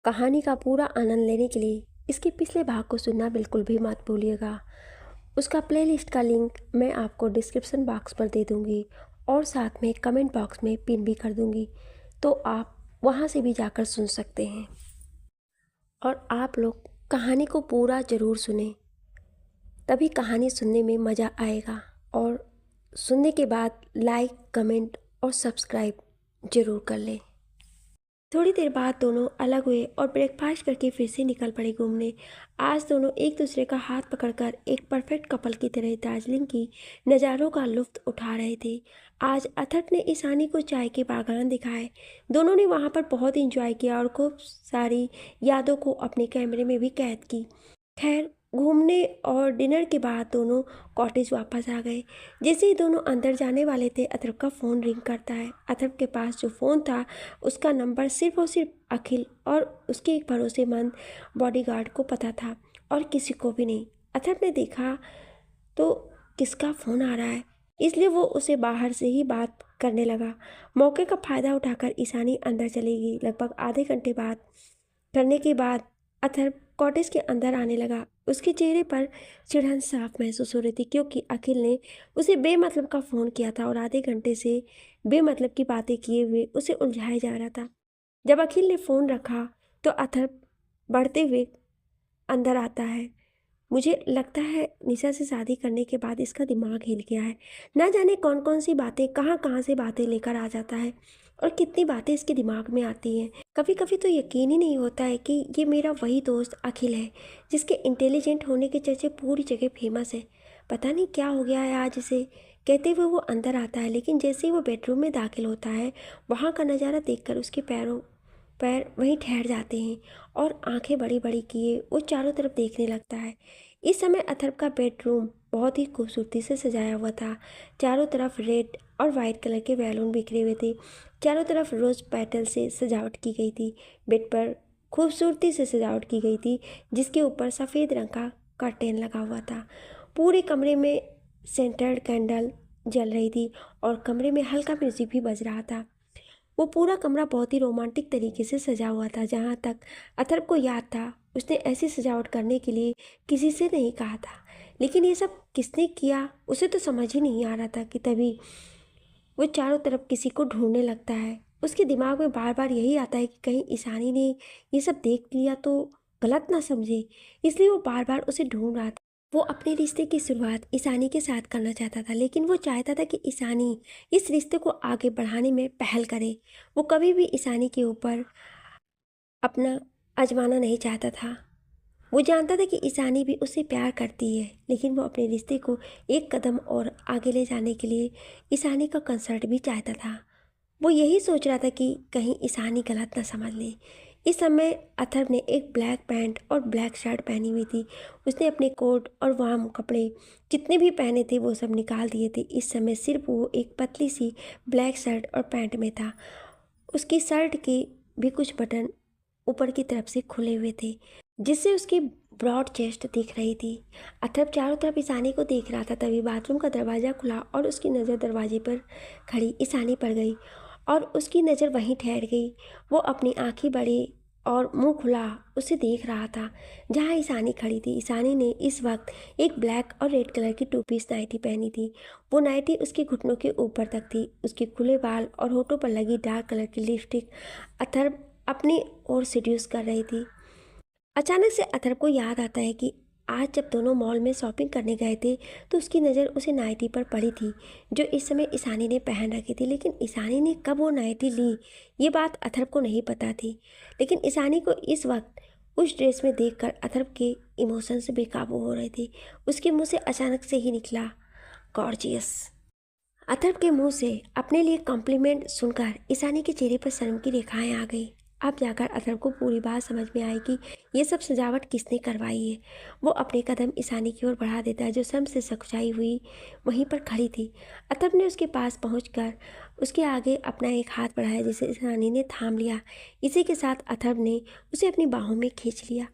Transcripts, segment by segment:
कहानी का पूरा आनंद लेने के लिए इसके पिछले भाग को सुनना बिल्कुल भी मत भूलिएगा। उसका प्लेलिस्ट का लिंक मैं आपको डिस्क्रिप्शन बॉक्स पर दे दूंगी और साथ में कमेंट बॉक्स में पिन भी कर दूंगी, तो आप वहां से भी जाकर सुन सकते हैं। और आप लोग कहानी को पूरा ज़रूर सुने, तभी कहानी सुनने में मज़ा आएगा। और सुनने के बाद लाइक, कमेंट और सब्सक्राइब ज़रूर कर लें। थोड़ी देर बाद दोनों अलग हुए और ब्रेकफास्ट करके फिर से निकल पड़े घूमने। आज दोनों एक दूसरे का हाथ पकड़कर एक परफेक्ट कपल की तरह दार्जिलिंग की नज़ारों का लुत्फ उठा रहे थे। आज अथर्व ने ईशानी को चाय के बागान दिखाए। दोनों ने वहाँ पर बहुत इंजॉय किया और खूब सारी यादों को अपने कैमरे में भी कैद की। खैर, घूमने और डिनर के बाद दोनों कॉटेज वापस आ गए। जैसे ही दोनों अंदर जाने वाले थे, अथर्व का फ़ोन रिंग करता है। अथर्व के पास जो फ़ोन था उसका नंबर सिर्फ और सिर्फ अखिल और उसके एक भरोसेमंद बॉडीगार्ड को पता था और किसी को भी नहीं। अथर्व ने देखा तो किसका फ़ोन आ रहा है, इसलिए वो उसे बाहर से ही बात करने लगा। मौके का फ़ायदा उठाकर ईशानी अंदर चली गई। लगभग आधे घंटे बात करने के बाद अथर्व कॉटेज के अंदर आने लगा। उसके चेहरे पर चिढ़न साफ महसूस हो रही थी, क्योंकि अखिल ने उसे बेमतलब का फ़ोन किया था और आधे घंटे से बेमतलब की बातें किए हुए उसे उलझाया जा रहा था। जब अखिल ने फ़ोन रखा तो अथर्व बढ़ते हुए अंदर आता है। मुझे लगता है निशा से शादी करने के बाद इसका दिमाग हिल गया है। ना जाने कौन कौन सी बातें कहाँ कहाँ से बातें लेकर आ जाता है और कितनी बातें इसके दिमाग में आती हैं। कभी कभी तो यकीन ही नहीं होता है कि ये मेरा वही दोस्त अखिल है जिसके इंटेलिजेंट होने के चर्चे पूरी जगह फेमस है। पता नहीं क्या हो गया है आज इसे। कहते हुए वो अंदर आता है, लेकिन जैसे ही वो बेडरूम में दाखिल होता है, वहाँ का नज़ारा देखकर उसके पैर वहीं ठहर जाते हैं और आंखें बड़ी बड़ी किए वो चारों तरफ देखने लगता है। इस समय अथर्व का बेडरूम बहुत ही खूबसूरती से सजाया हुआ था। चारों तरफ रेड और वाइट कलर के बैलून बिखरे हुए थे। चारों तरफ रोज पेटल से सजावट की गई थी। बेड पर खूबसूरती से सजावट की गई थी, जिसके ऊपर सफ़ेद रंग का कर्टेन लगा हुआ था। पूरे कमरे में सेंटर्ड कैंडल जल रही थी और कमरे में हल्का म्यूजिक भी बज रहा था। वो पूरा कमरा बहुत ही रोमांटिक तरीके से सजा हुआ था। जहाँ तक अथर्व को याद था, उसने ऐसी सजावट करने के लिए किसी से नहीं कहा था। लेकिन ये सब किसने किया उसे तो समझ ही नहीं आ रहा था कि तभी वो चारों तरफ किसी को ढूंढने लगता है। उसके दिमाग में बार बार यही आता है कि कहीं ईशानी ने ये सब देख लिया तो गलत ना समझे, इसलिए वो बार बार उसे ढूंढ रहा था। वो अपने रिश्ते की शुरुआत ईशानी के साथ करना चाहता था, लेकिन वो चाहता था कि ईशानी इस रिश्ते को आगे बढ़ाने में पहल करे। वो कभी भी ईशानी के ऊपर अपना आजमाना नहीं चाहता था। वो जानता था कि ईशानी भी उससे प्यार करती है, लेकिन वो अपने रिश्ते को एक कदम और आगे ले जाने के लिए ईशानी का कंसर्ट भी चाहता था। वो यही सोच रहा था कि कहीं ईशानी गलत ना समझ ले। इस समय अथर्व ने एक ब्लैक पैंट और ब्लैक शर्ट पहनी हुई थी। उसने अपने कोट और वार्म कपड़े जितने भी पहने थे वो सब निकाल दिए थे। इस समय सिर्फ वो एक पतली सी ब्लैक शर्ट और पैंट में था। उसकी शर्ट के भी कुछ बटन ऊपर की तरफ से खुले हुए थे, जिससे उसकी ब्रॉड चेस्ट दिख रही थी। अथर्व चारों तरफ ईशानी को देख रहा था। तभी बाथरूम का दरवाज़ा खुला और उसकी नज़र दरवाजे पर खड़ी ईशानी पर गई और उसकी नज़र वहीं ठहर गई। वो अपनी आंखें बड़ी और मुंह खुला उसे देख रहा था जहाँ ईशानी खड़ी थी। ईशानी ने इस वक्त एक ब्लैक और रेड कलर की टू पीस नाइटी पहनी थी। वो नाइटी उसके घुटनों के ऊपर तक थी। उसके खुले बाल और होठों पर लगी डार्क कलर की लिपस्टिक अथर्व अपनी ओर सिड्यूस कर रही थी। अचानक से अथर्व को याद आता है कि आज जब दोनों मॉल में शॉपिंग करने गए थे तो उसकी नज़र उसे नाइटी पर पड़ी थी जो इस समय ईशानी ने पहन रखी थी। लेकिन ईशानी ने कब वो नाइटी ली, ये बात अथर्व को नहीं पता थी। लेकिन ईशानी को इस वक्त उस ड्रेस में देखकर अथर्व के इमोशंस बेकाबू हो रहे थे। उसके मुंह से अचानक से ही निकला, गॉर्जियस। अथर्व के मुंह से अपने लिए कॉम्प्लीमेंट सुनकर ईशानी के चेहरे पर शर्म की रेखाएं आ गई। अब जाकर अथर्व को पूरी बात समझ में आई कि ये सब सजावट किसने करवाई है। वो अपने कदम ईशानी की ओर बढ़ा देता है, जो शर्म से सकुचाई हुई वहीं पर खड़ी थी। अथर्व ने उसके पास पहुंचकर उसके आगे अपना एक हाथ बढ़ाया, जिसे ईशानी ने थाम लिया। इसी के साथ अथर्व ने उसे अपनी बाहों में खींच लिया।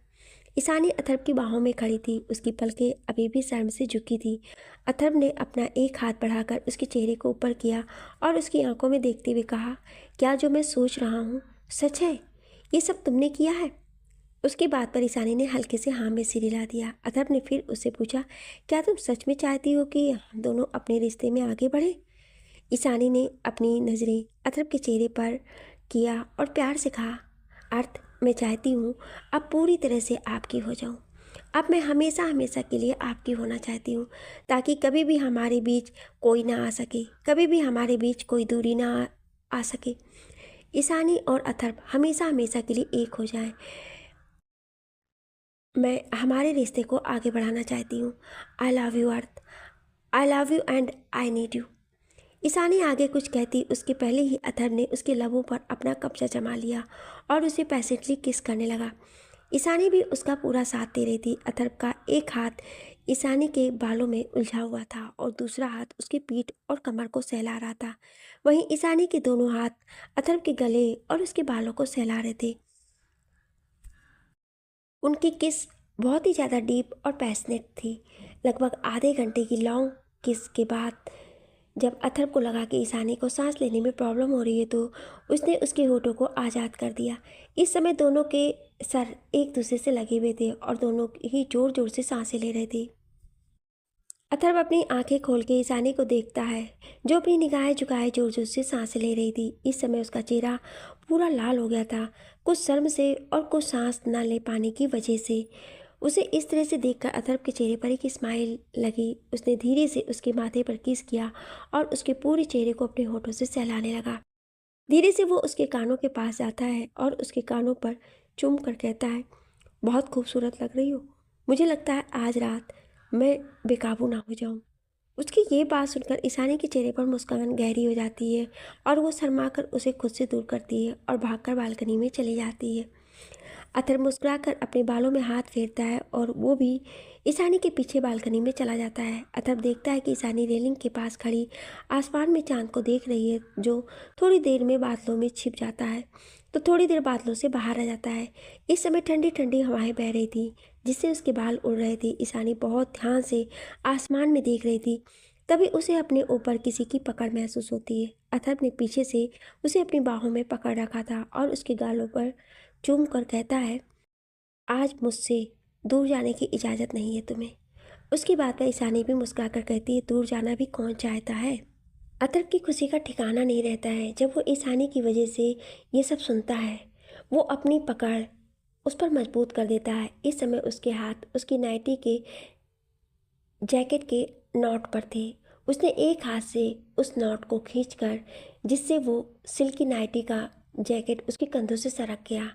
ईशानी अथर्व की बाहों में खड़ी थी। उसकी पलकें अभी भी शर्म से झुकी थी। अथर्व ने अपना एक हाथ बढ़ाकर उसके चेहरे को ऊपर किया और उसकी आंखों में देखते हुए कहा, क्या जो मैं सोच रहा हूँ सच है? ये सब तुमने किया है? उसकी बात पर ईशानी ने हल्के से हाँ में सिर हिला दिया। अथर्व ने फिर उससे पूछा, क्या तुम सच में चाहती हो कि हम दोनों अपने रिश्ते में आगे बढ़े? ईशानी ने अपनी नज़रें अथर्व के चेहरे पर किया और प्यार से कहा, अर्थ, मैं चाहती हूँ अब पूरी तरह से आपकी हो जाऊँ। अब मैं हमेशा हमेशा के लिए आपकी होना चाहती हूँ, ताकि कभी भी हमारे बीच कोई ना आ सके, कभी भी हमारे बीच कोई दूरी ना आ सके। ईशानी और अथर्व हमेशा हमेशा के लिए एक हो जाएं। मैं हमारे रिश्ते को आगे बढ़ाना चाहती हूँ। I love you earth, I love you and I need you. Ishani आगे कुछ कहती उसके पहले ही अथर्व ने उसके लबों पर अपना कब्जा जमा लिया और उसे पैसेंटली किस करने लगा। ईशानी भी उसका पूरा साथ दे रही थी। अथर्व का एक हाथ ईशानी के बालों में उलझा हुआ था और दूसरा हाथ उसकी पीठ और कमर को सहला रहा था। वहीं ईशानी के दोनों हाथ अथर्व के गले और उसके बालों को सहला रहे थे। उनकी किस बहुत ही ज़्यादा डीप और पैशनेट थी। लगभग आधे घंटे की लॉन्ग किस के बाद जब अथर्व को लगा कि ईशानी को सांस लेने में प्रॉब्लम हो रही है, तो उसने उसके होठों को आज़ाद कर दिया। इस समय दोनों के सर एक दूसरे से लगे हुए थे और दोनों ही ज़ोर ज़ोर से सांसें ले रहे थे। अथर्व अपनी आंखें खोल के ईशानी को देखता है, जो अपनी निगाहें झुकाए जोर जोर से सांसें ले रही थी। इस समय उसका चेहरा पूरा लाल हो गया था, कुछ शर्म से और कुछ सांस न ले पाने की वजह से। उसे इस तरह से देखकर अथर्व के चेहरे पर एक स्माइल लगी। उसने धीरे से उसके माथे पर किस किया और उसके पूरे चेहरे को अपने होठों से सहलाने लगा। धीरे से वो उसके कानों के पास जाता है और उसके कानों पर चूम कर कहता है, बहुत खूबसूरत लग रही हो। मुझे लगता है आज रात मैं बेकाबू ना हो जाऊं। उसकी ये बात सुनकर ईशानी के चेहरे पर मुस्कान गहरी हो जाती है और वो शर्माकर उसे खुद से दूर करती है और भागकर बालकनी में चली जाती है। अथर्व मुस्कुराकर अपने बालों में हाथ फेरता है और वो भी ईशानी के पीछे बालकनी में चला जाता है। अथर्व देखता है कि ईशानी रेलिंग के पास खड़ी आसमान में चांद को देख रही है, जो थोड़ी देर में बादलों में छिप जाता है तो थोड़ी देर बादलों से बाहर आ जाता है। इस समय ठंडी ठंडी हवाएं बह रही थी, जिससे उसके बाल उड़ रहे थे। ईशानी बहुत ध्यान से आसमान में देख रही थी। तभी उसे अपने ऊपर किसी की पकड़ महसूस होती है। अथर्व ने पीछे से उसे अपनी बाहों में पकड़ रखा था और उसके गालों पर चूम कर कहता है, आज मुझसे दूर जाने की इजाज़त नहीं है तुम्हें। उसकी बात पर ईशानी भी मुस्कुराकर कहती है, दूर जाना भी कौन चाहता है। अतर्क की खुशी का ठिकाना नहीं रहता है जब वो ईशानी की वजह से ये सब सुनता है। वो अपनी पकड़ उस पर मजबूत कर देता है। इस समय उसके हाथ उसकी नाइटी के जैकेट के नॉट पर थे। उसने एक हाथ से उस नॉट को खींचकर, जिससे वो सिल्की नाइटी का जैकेट उसके कंधों से सरक गया।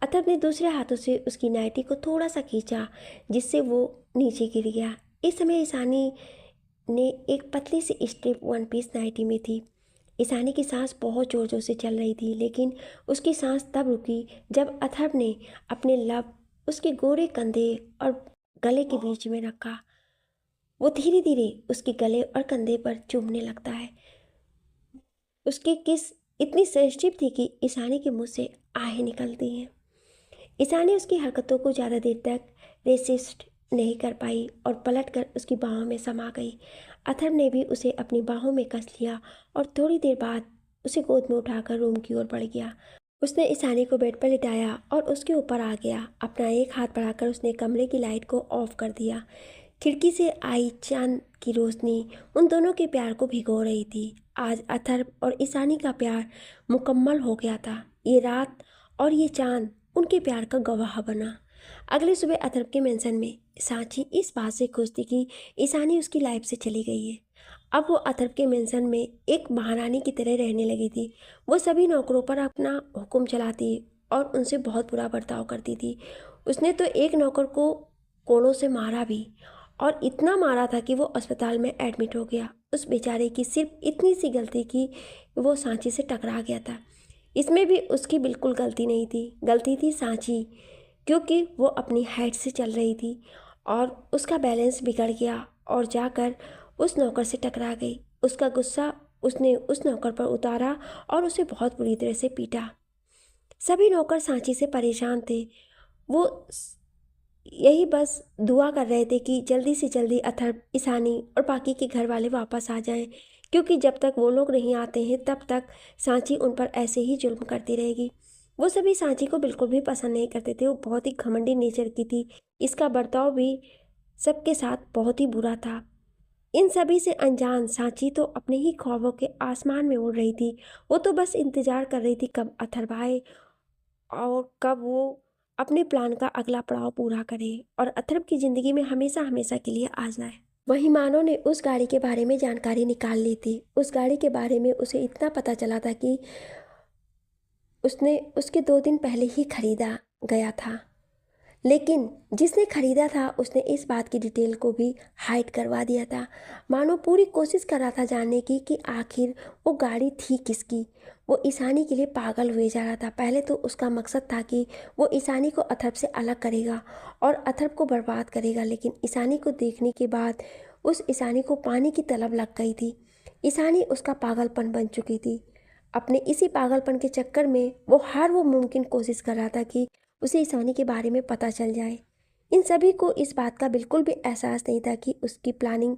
अतर्व ने दूसरे हाथों से उसकी नाइटी को थोड़ा सा खींचा, जिससे वो नीचे गिर गया। इस समय ईशानी ने एक पतली सी स्ट्रिप वन पीस नाइटी में थी। ईशानी की सांस बहुत ज़ोर ज़ोर से चल रही थी, लेकिन उसकी सांस तब रुकी जब अथर्व ने अपने लब उसके गोरे कंधे और गले के बीच में रखा। वो धीरे धीरे उसके गले और कंधे पर चूमने लगता है। उसकी किस इतनी सेंसिटिव थी कि ईशानी के मुंह से आहें निकलती हैं। ईशानी उसकी हरकतों को ज़्यादा देर तक रेसिस्ट नहीं कर पाई और पलटकर उसकी बाहों में समा गई। अथर्व ने भी उसे अपनी बाहों में कस लिया और थोड़ी देर बाद उसे गोद में उठाकर रूम की ओर बढ़ गया। उसने ईशानी को बेड पर लिटाया और उसके ऊपर आ गया। अपना एक हाथ बढ़ाकर उसने कमरे की लाइट को ऑफ कर दिया। खिड़की से आई चांद की रोशनी उन दोनों के प्यार को भिगो रही थी। आज अथर्व और ईशानी का प्यार मुकम्मल हो गया था। ये रात और ये चांद उनके प्यार का गवाह बना। अगले सुबह अथर्व के मेंशन में सांची इस बात से खुश थी कि ईशानी उसकी लाइफ से चली गई है। अब वो अथर्व के मेंशन में एक महारानी की तरह रहने लगी थी। वो सभी नौकरों पर अपना हुक्म चलाती और उनसे बहुत बुरा बर्ताव करती थी। उसने तो एक नौकर को कोड़ों से मारा भी, और इतना मारा था कि वो अस्पताल में एडमिट हो गया। उस बेचारे की सिर्फ इतनी सी गलती कि वो सांची से टकरा गया था। इसमें भी उसकी बिल्कुल गलती नहीं थी, गलती थी सांची, क्योंकि वो अपनी हाइट से चल रही थी और उसका बैलेंस बिगड़ गया और जाकर उस नौकर से टकरा गई। उसका गुस्सा उसने उस नौकर पर उतारा और उसे बहुत बुरी तरह से पीटा। सभी नौकर सांची से परेशान थे। वो यही बस दुआ कर रहे थे कि जल्दी से जल्दी अथर्व, ईशानी और बाकी के घर वाले वापस आ जाएं, क्योंकि जब तक वो लोग नहीं आते हैं तब तक सांची उन पर ऐसे ही जुल्म करती रहेगी। वो सभी सांची को बिल्कुल भी पसंद नहीं करते थे। वो बहुत ही घमंडी नेचर की थी। इसका बर्ताव भी सबके साथ बहुत ही बुरा था। इन सभी से अनजान सांची तो अपने ही ख्वाबों के आसमान में उड़ रही थी। वो तो बस इंतजार कर रही थी कब अथर्व आए और कब वो अपने प्लान का अगला पड़ाव पूरा करे और अथर्व की जिंदगी में हमेशा हमेशा के लिए आ जाए। वहीं मानो ने उस गाड़ी के बारे में जानकारी निकाल ली थी। उस गाड़ी के बारे में उसे इतना पता चला था कि उसने उसके 2 दिन पहले ही खरीदा गया था। लेकिन जिसने खरीदा था उसने इस बात की डिटेल को भी हाइड करवा दिया था। मानो पूरी कोशिश कर रहा था जानने की कि आखिर वो गाड़ी थी किसकी। वो ईशानी के लिए पागल हुए जा रहा था। पहले तो उसका मकसद था कि वो ईशानी को अथर्व से अलग करेगा और अथर्व को बर्बाद करेगा, लेकिन ईशानी को देखने के बाद उस ईशानी को पानी की तलब लग गई थी। ईशानी उसका पागलपन बन चुकी थी। अपने इसी पागलपन के चक्कर में वो मुमकिन कोशिश कर रहा था कि उसे ईशानी के बारे में पता चल जाए। इन सभी को इस बात का बिल्कुल भी एहसास नहीं था कि उसकी प्लानिंग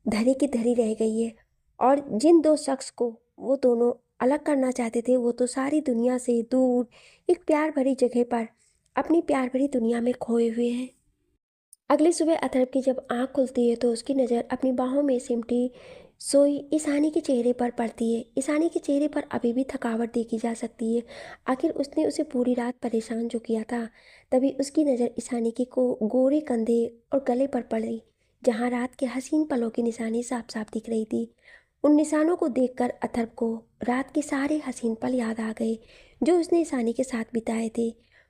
धरी की धरी रह गई है और जिन 2 शख्स को वो दोनों अलग करना चाहते थे वो तो सारी दुनिया से दूर एक प्यार भरी जगह पर अपनी प्यार भरी दुनिया में खोए हुए हैं। अगली सुबह अथर्व की जब आंख खुलती है तो उसकी नज़र अपनी बाहों में सिमटी सोई ईशानी के चेहरे पर पड़ती है। ईशानी के चेहरे पर अभी भी थकावट देखी जा सकती है। आखिर उसने उसे पूरी रात परेशान जो किया था। तभी उसकी नज़र ईशानी के को गोरे कंधे और गले पर पड़ी, जहाँ रात के हसीन पलों की निशानी साफ साफ दिख रही थी। उन निशानों को देखकर अथर्व को रात के सारे हसीन पल याद आ गए जो उसने ईशानी के साथ बिताए थे।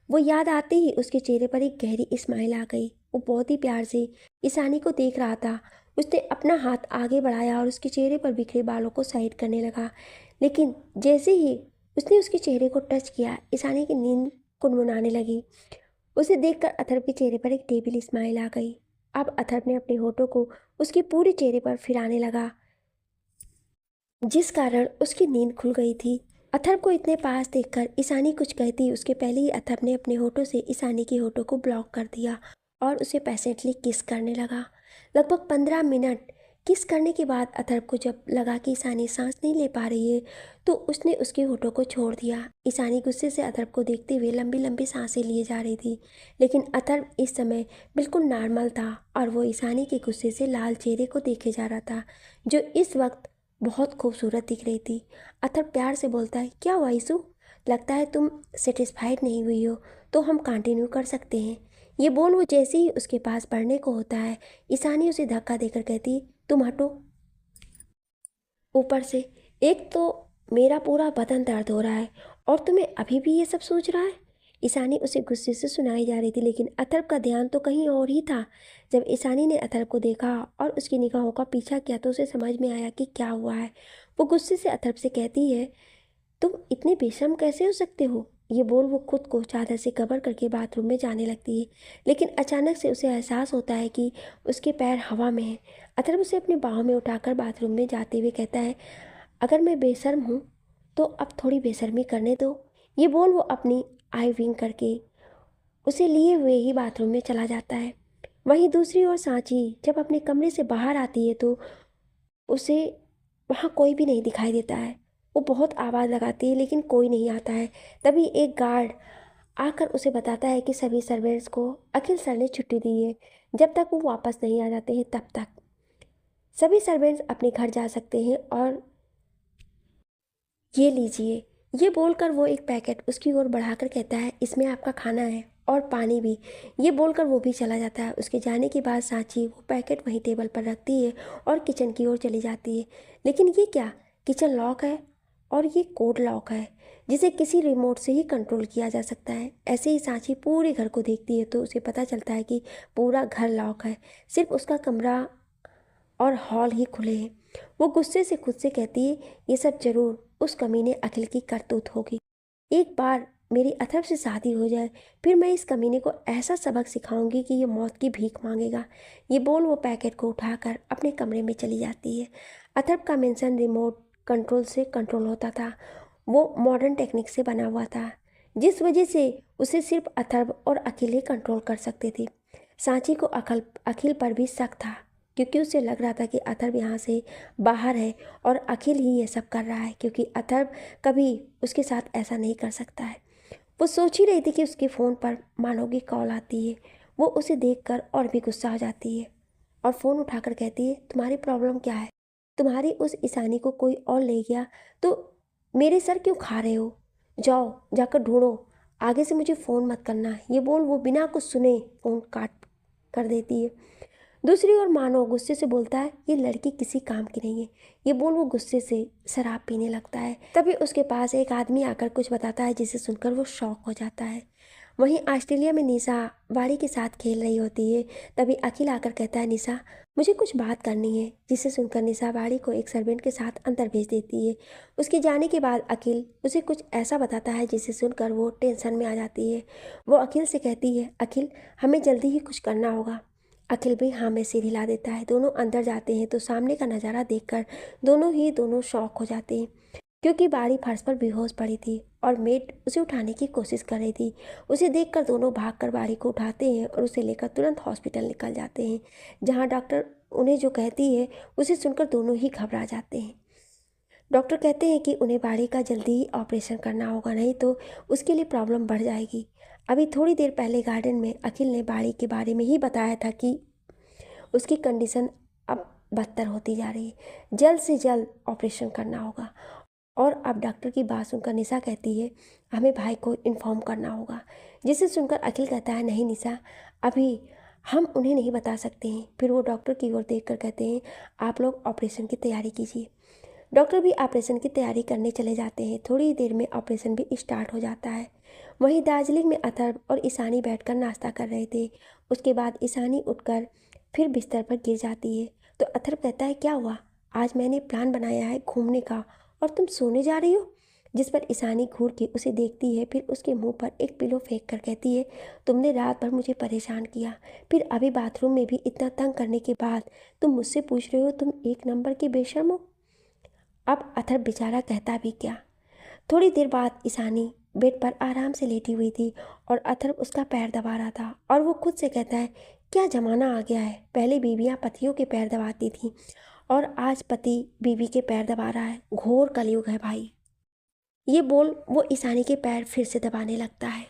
वो याद आते ही उसके चेहरे पर एक गहरी स्माइल आ गई। वो बहुत ही प्यार से ईशानी को देख रहा था। उसने अपना हाथ आगे बढ़ाया और उसके चेहरे पर बिखरे बालों को साइड करने लगा, लेकिन जैसे ही उसने उसके चेहरे को टच किया ईशानी की नींद कुनमुनाने लगी। उसे देखकर अथर्व के चेहरे पर एक टेबल स्माइल आ गई। अब अथर्व ने अपने होठों को उसके पूरे चेहरे पर फिराने लगा, जिस कारण उसकी नींद खुल गई थी। अथर्व को इतने पास देखकर ईशानी कुछ कहती उसके पहले ही अथर्व ने अपने होठों से ईशानी के होठों को ब्लॉक कर दिया और उसे पैसेंटली किस करने लगा। लगभग 15 मिनट किस करने के बाद अथर्व को जब लगा कि ईशानी सांस नहीं ले पा रही है तो उसने उसके होठों को छोड़ दिया। ईशानी गुस्से से अथर्व को देखते हुए लंबी लंबी सांसें लिए जा रही थी, लेकिन अथर्व इस समय बिल्कुल नॉर्मल था और वो ईशानी के गुस्से से लाल चेहरे को देखे जा रहा था, जो इस वक्त बहुत खूबसूरत दिख रही थी। अथर्व प्यार से बोलता है, क्या हुआ ईशु? लगता है तुम सेटिस्फाइड नहीं हुई हो, तो हम कंटिन्यू कर सकते हैं। ये बोल वो जैसे ही उसके पास बढ़ने को होता है ईशानी उसे धक्का देकर कहती, तुम हटो ऊपर से। एक तो मेरा पूरा बदन दर्द हो रहा है और तुम्हें अभी भी ये सब सोच रहा है। ईशानी उसे गुस्से से सुनाई जा रही थी, लेकिन अथर्व का ध्यान तो कहीं और ही था। जब ईशानी ने अथर्व को देखा और उसकी निगाहों का पीछा किया तो उसे समझ में आया कि क्या हुआ है। वो गुस्से से अथर्व से कहती है, तुम इतने बेशर्म कैसे हो सकते हो? ये बोल वो खुद को चादर से कवर करके बाथरूम में जाने लगती है, लेकिन अचानक से उसे एहसास होता है कि उसके पैर हवा में हैं। अथर्व उसे अपनी बाहों में उठाकर बाथरूम में जाते हुए कहता है, अगर मैं बेशर्म हूँ तो अब थोड़ी बेशर्मी करने दो। ये बोल वो अपनी आई विंग करके उसे लिए हुए ही बाथरूम में चला जाता है। वहीं दूसरी ओर सांची जब अपने कमरे से बाहर आती है तो उसे वहाँ कोई भी नहीं दिखाई देता है। वो बहुत आवाज़ लगाती है लेकिन कोई नहीं आता है। तभी एक गार्ड आकर उसे बताता है कि सभी सर्वेंट्स को अखिल सर ने छुट्टी दी है, जब तक वो वापस नहीं आ जाते हैं तब तक सभी सर्वेंट्स अपने घर जा सकते हैं। और ये लीजिए, ये बोलकर वो एक पैकेट उसकी ओर बढ़ाकर कहता है, इसमें आपका खाना है और पानी भी। ये बोलकर वो भी चला जाता है। उसके जाने के बाद सांची वो पैकेट वहीं टेबल पर रखती है और किचन की ओर चली जाती है। लेकिन ये क्या, किचन लॉक है और ये कोड लॉक है जिसे किसी रिमोट से ही कंट्रोल किया जा सकता है। ऐसे ही सांची पूरे घर को देखती है तो उसे पता चलता है कि पूरा घर लॉक है, सिर्फ उसका कमरा और हॉल ही खुले हैं। वो गुस्से से खुद से कहती है, ये सब जरूर उस कमीने अखिल की करतूत होगी। एक बार मेरी अथर्व से शादी हो जाए फिर मैं इस कमीने को ऐसा सबक सिखाऊंगी कि ये मौत की भीख मांगेगा। ये बोल वो पैकेट को उठाकर अपने कमरे में चली जाती है। अथर्व का मेंशन रिमोट कंट्रोल से कंट्रोल होता था। वो मॉडर्न टेक्निक से बना हुआ था, जिस वजह से उसे सिर्फ अथर्व और अखिल ही कंट्रोल कर सकते थे। सांची को अखिल पर भी शक था। क्योंकि उसे लग रहा था कि अथर्व यहाँ से बाहर है और अखिल ही ये सब कर रहा है, क्योंकि अथर्व कभी उसके साथ ऐसा नहीं कर सकता है। वो सोच ही रही थी कि उसके फ़ोन पर मानो की कॉल आती है। वो उसे देखकर और भी गुस्सा हो जाती है और फ़ोन उठाकर कहती है, तुम्हारी प्रॉब्लम क्या है? तुम्हारी उस ईशानी को कोई और ले गया तो मेरे सर क्यों खा रहे हो? जाओ जाकर ढूंढो, आगे से मुझे फ़ोन मत करना। ये बोल वो बिना कुछ सुने फ़ोन काट कर देती है। दूसरी ओर मानो गुस्से से बोलता है, ये लड़की किसी काम की नहीं है। ये बोल वो गुस्से से शराब पीने लगता है। तभी उसके पास एक आदमी आकर कुछ बताता है, जिसे सुनकर वो शॉक हो जाता है। वहीं ऑस्ट्रेलिया में निशा बाड़ी के साथ खेल रही होती है। तभी अखिल आकर कहता है, निशा मुझे कुछ बात करनी है, जिसे सुनकर निशा बाड़ी को एक सर्वेंट के साथ अंदर भेज देती है। उसके जाने के बाद अखिल उसे कुछ ऐसा बताता है जिसे सुनकर वो टेंशन में आ जाती है। वो अखिल से कहती है, अखिल हमें जल्दी ही कुछ करना होगा। अखिल भी हाँ में सिर हिला देता है। दोनों अंदर जाते हैं तो सामने का नज़ारा देखकर दोनों शॉक हो जाते हैं, क्योंकि बाड़ी फर्श पर बेहोश पड़ी थी और मेड उसे उठाने की कोशिश कर रही थी। उसे देखकर दोनों भागकर बाड़ी को उठाते हैं और उसे लेकर तुरंत हॉस्पिटल निकल जाते हैं, जहाँ डॉक्टर उन्हें जो कहती है उसे सुनकर दोनों ही घबरा जाते हैं। डॉक्टर कहते हैं कि उन्हें बाड़ी का जल्दी ही ऑपरेशन करना होगा, नहीं तो उसके लिए प्रॉब्लम बढ़ जाएगी। अभी थोड़ी देर पहले गार्डन में अखिल ने बाड़ी के बारे में ही बताया था कि उसकी कंडीशन अब बदतर होती जा रही है, जल्द से जल्द ऑपरेशन करना होगा। और अब डॉक्टर की बात सुनकर निशा कहती है, हमें भाई को इन्फॉर्म करना होगा। जिसे सुनकर अखिल कहता है, नहीं निशा, अभी हम उन्हें नहीं बता सकते हैं। फिर वो डॉक्टर की ओर देखकर कहते हैं, आप लोग ऑपरेशन की तैयारी कीजिए। डॉक्टर भी ऑपरेशन की तैयारी करने चले जाते हैं। थोड़ी देर में ऑपरेशन भी स्टार्ट हो जाता है। वहीं दार्जिलिंग में अथर्व और ईशानी बैठकर नाश्ता कर रहे थे। उसके बाद ईशानी उठकर फिर बिस्तर पर गिर जाती है। तो अथर्व कहता है, क्या हुआ? आज मैंने प्लान बनाया है घूमने का और तुम सोने जा रही हो? जिस पर ईशानी घूर के उसे देखती है, फिर उसके मुंह पर एक पिलो फेंक कर कहती है, तुमने रात भर मुझे परेशान किया, फिर अभी बाथरूम में भी इतना तंग करने के बाद तुम मुझसे पूछ रहे हो तुम एक नंबर की बेशर्म हो। अब अथर्व बेचारा कहता भी क्या। थोड़ी देर बाद ईशानी बेड पर आराम से लेटी हुई थी और अथर्व उसका पैर दबा रहा था और वो खुद से कहता है, क्या ज़माना आ गया है। पहले बीवियां पतियों के पैर दबाती थीं और आज पति बीवी के पैर दबा रहा है। घोर कलयुग है भाई। ये बोल वो ईशानी के पैर फिर से दबाने लगता है।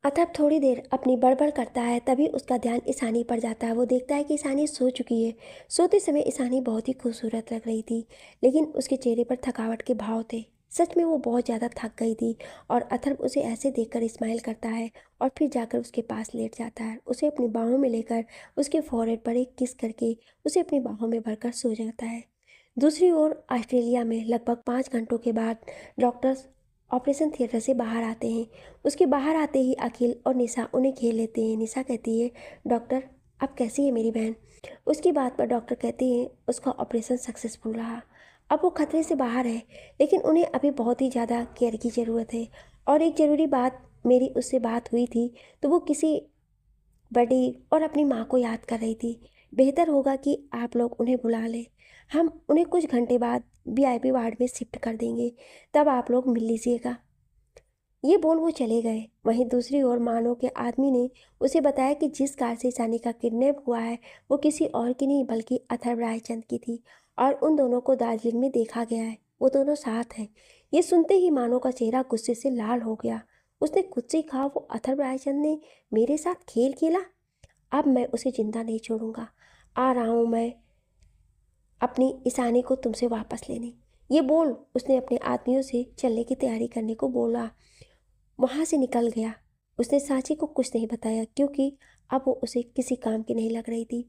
अथर्व थोड़ी देर अपनी बड़बड़ करता है। तभी उसका ध्यान ईशानी पर जाता है। वो देखता है कि ईशानी सो चुकी है। सोते समय ईशानी बहुत ही खूबसूरत लग रही थी, लेकिन उसके चेहरे पर थकावट के भाव थे। सच में वो बहुत ज़्यादा थक गई थी। और अथर्व उसे ऐसे देखकर स्माइल करता है और फिर जाकर उसके पास लेट जाता है। उसे अपनी बाहों में लेकर उसके फोrehead पर एक किस करके उसे अपनी बाहों में भरकर सो जाता है। दूसरी ओर ऑस्ट्रेलिया में लगभग 5 घंटों के बाद डॉक्टर्स ऑपरेशन थिएटर से बाहर आते हैं। उसके बाहर आते ही अखिल और निशा उन्हें घेर लेते हैं। निशा कहती है, डॉक्टर अब कैसी है मेरी बहन? उसकी बात पर डॉक्टर कहते हैं, उसका ऑपरेशन सक्सेसफुल रहा, अब वो खतरे से बाहर है, लेकिन उन्हें अभी बहुत ही ज़्यादा केयर की ज़रूरत है। और एक ज़रूरी बात, मेरी उससे बात हुई थी तो वो किसी बड़ी और अपनी माँ को याद कर रही थी। बेहतर होगा कि आप लोग उन्हें बुला लें। हम उन्हें कुछ घंटे बाद वीआईपी वार्ड में शिफ्ट कर देंगे, तब आप लोग मिल लीजिएगा। ये बोल वो चले गए। वहीं दूसरी ओर मानो के आदमी ने उसे बताया कि जिस कार से ईशानी का किडनैप हुआ है वो किसी और की नहीं बल्कि अथर्व रायचंद की थी और उन दोनों को दार्जिलिंग में देखा गया है। वो दोनों साथ हैं। ये सुनते ही मानो का चेहरा गुस्से से लाल हो गया। उसने खुद से कहा, वो अथर्व रायचंद ने मेरे साथ खेल खेला, अब मैं उसे जिंदा नहीं छोड़ूंगा। आ रहा हूँ मैं अपनी ईशानी को तुमसे वापस लेने। ये बोल उसने अपने आदमियों से चलने की तैयारी करने को बोला। वहाँ से निकल गया। उसने सांची को कुछ नहीं बताया, क्योंकि अब वो उसे किसी काम की नहीं लग रही थी।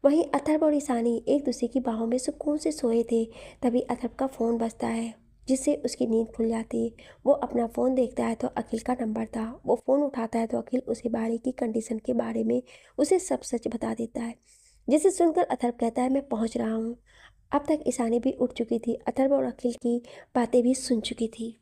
वहीं अथर्व और ईशानी एक दूसरे की बाहों में सुकून से सोए थे। तभी अथर्व का फ़ोन बजता है, जिससे उसकी नींद खुल जाती है। वो अपना फ़ोन देखता है तो अखिल का नंबर था। वो फ़ोन उठाता है तो अखिल उसे बाड़ी की कंडीशन के बारे में उसे सब सच बता देता है, जिसे सुनकर अथर्व कहता है, मैं पहुँच रहा हूँ। अब तक ईशानी भी उठ चुकी थी। अथर्व और अखिल की बातें भी सुन चुकी थी।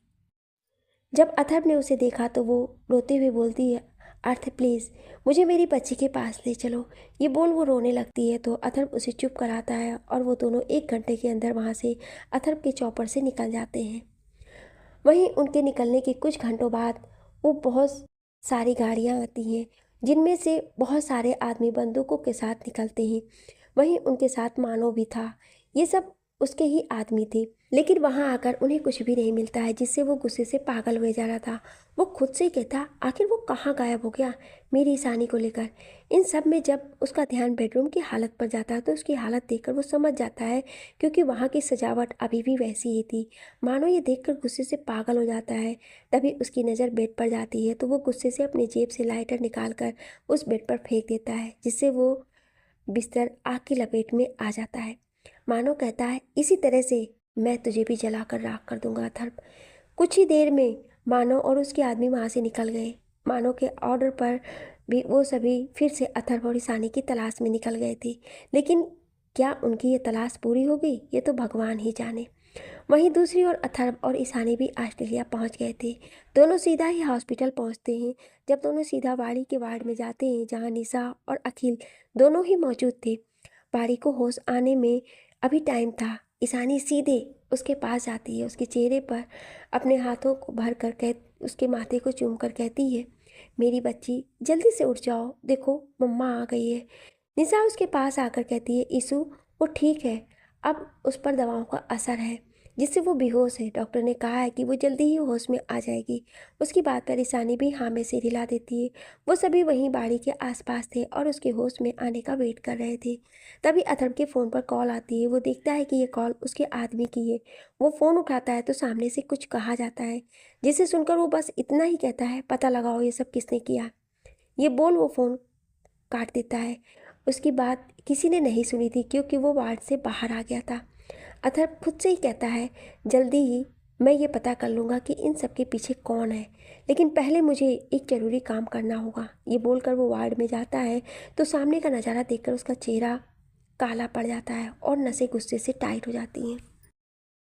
जब अथर्व ने उसे देखा तो वो रोते हुए बोलती है, अर्थ प्लीज़ मुझे मेरी बच्ची के पास ले चलो। ये बोल वो रोने लगती है तो अथर्व उसे चुप कराता है और वो दोनों 1 घंटे के अंदर वहाँ से अथर्व के चौपर से निकल जाते हैं। वहीं उनके निकलने के कुछ घंटों बाद वो बहुत सारी गाड़ियाँ आती हैं, जिनमें से बहुत सारे आदमी बंदूकों के साथ निकलते हैं। वहीं उनके साथ मानव भी था। ये सब उसके ही आदमी थे, लेकिन वहाँ आकर उन्हें कुछ भी नहीं मिलता है, जिससे वो गुस्से से पागल हुए जा रहा था। वो खुद से ही कहता, आखिर वो कहाँ गायब हो गया मेरी ईशानी को लेकर। इन सब में जब उसका ध्यान बेडरूम की हालत पर जाता है तो उसकी हालत देखकर वो समझ जाता है, क्योंकि वहाँ की सजावट अभी भी वैसी ही थी। मानो ये देखकर गुस्से से पागल हो जाता है। तभी उसकी नज़र बेड पर जाती है तो वो गुस्से से अपनी जेब से लाइटर निकाल कर उस बेड पर फेंक देता है, जिससे वो बिस्तर आग की लपेट में आ जाता है। मानो कहता है, इसी तरह से मैं तुझे भी जलाकर राख कर दूंगा अथर्व। कुछ ही देर में मानव और उसके आदमी वहाँ से निकल गए। मानव के ऑर्डर पर भी वो सभी फिर से अथर्व और ईशानी की तलाश में निकल गए थे, लेकिन क्या उनकी ये तलाश पूरी हो गई, ये तो भगवान ही जाने। वहीं दूसरी ओर अथर्व और ईशानी भी ऑस्ट्रेलिया पहुंच गए थे। दोनों सीधा ही हॉस्पिटल पहुंचते हैं। जब दोनों सीधा बाड़ी के वार्ड में जाते हैं, जहां निशा और अखिल दोनों ही मौजूद थे। बाड़ी को होश आने में अभी टाइम था। ईशानी सीधे उसके पास जाती है, उसके चेहरे पर अपने हाथों को भर कर उसके माथे को चूम कर कहती है, मेरी बच्ची जल्दी से उठ जाओ, देखो मम्मा आ गई है। निशा उसके पास आकर कहती है, ईशु वो ठीक है, अब उस पर दवाओं का असर है, जिससे वो बेहोश है। डॉक्टर ने कहा है कि वो जल्दी ही होश में आ जाएगी। उसकी बात पर ईशानी भी हाँ में सिर हिला देती है। वो सभी वहीं बाड़ी के आसपास थे और उसके होश में आने का वेट कर रहे थे। तभी अथर्व के फ़ोन पर कॉल आती है। वो देखता है कि ये कॉल उसके आदमी की है। वो फ़ोन उठाता है तो सामने से कुछ कहा जाता है, जिसे सुनकर वो बस इतना ही कहता है, पता लगाओ ये सब किसने किया। ये बोल वो फ़ोन काट देता है। उसकी बात किसी ने नहीं सुनी थी, क्योंकि वो वार्ड से बाहर आ गया था। अथर्व खुद से ही कहता है, जल्दी ही मैं ये पता कर लूँगा कि इन सब के पीछे कौन है, लेकिन पहले मुझे एक ज़रूरी काम करना होगा। ये बोलकर वो वार्ड में जाता है तो सामने का नज़ारा देखकर उसका चेहरा काला पड़ जाता है और नसें गुस्से से टाइट हो जाती हैं।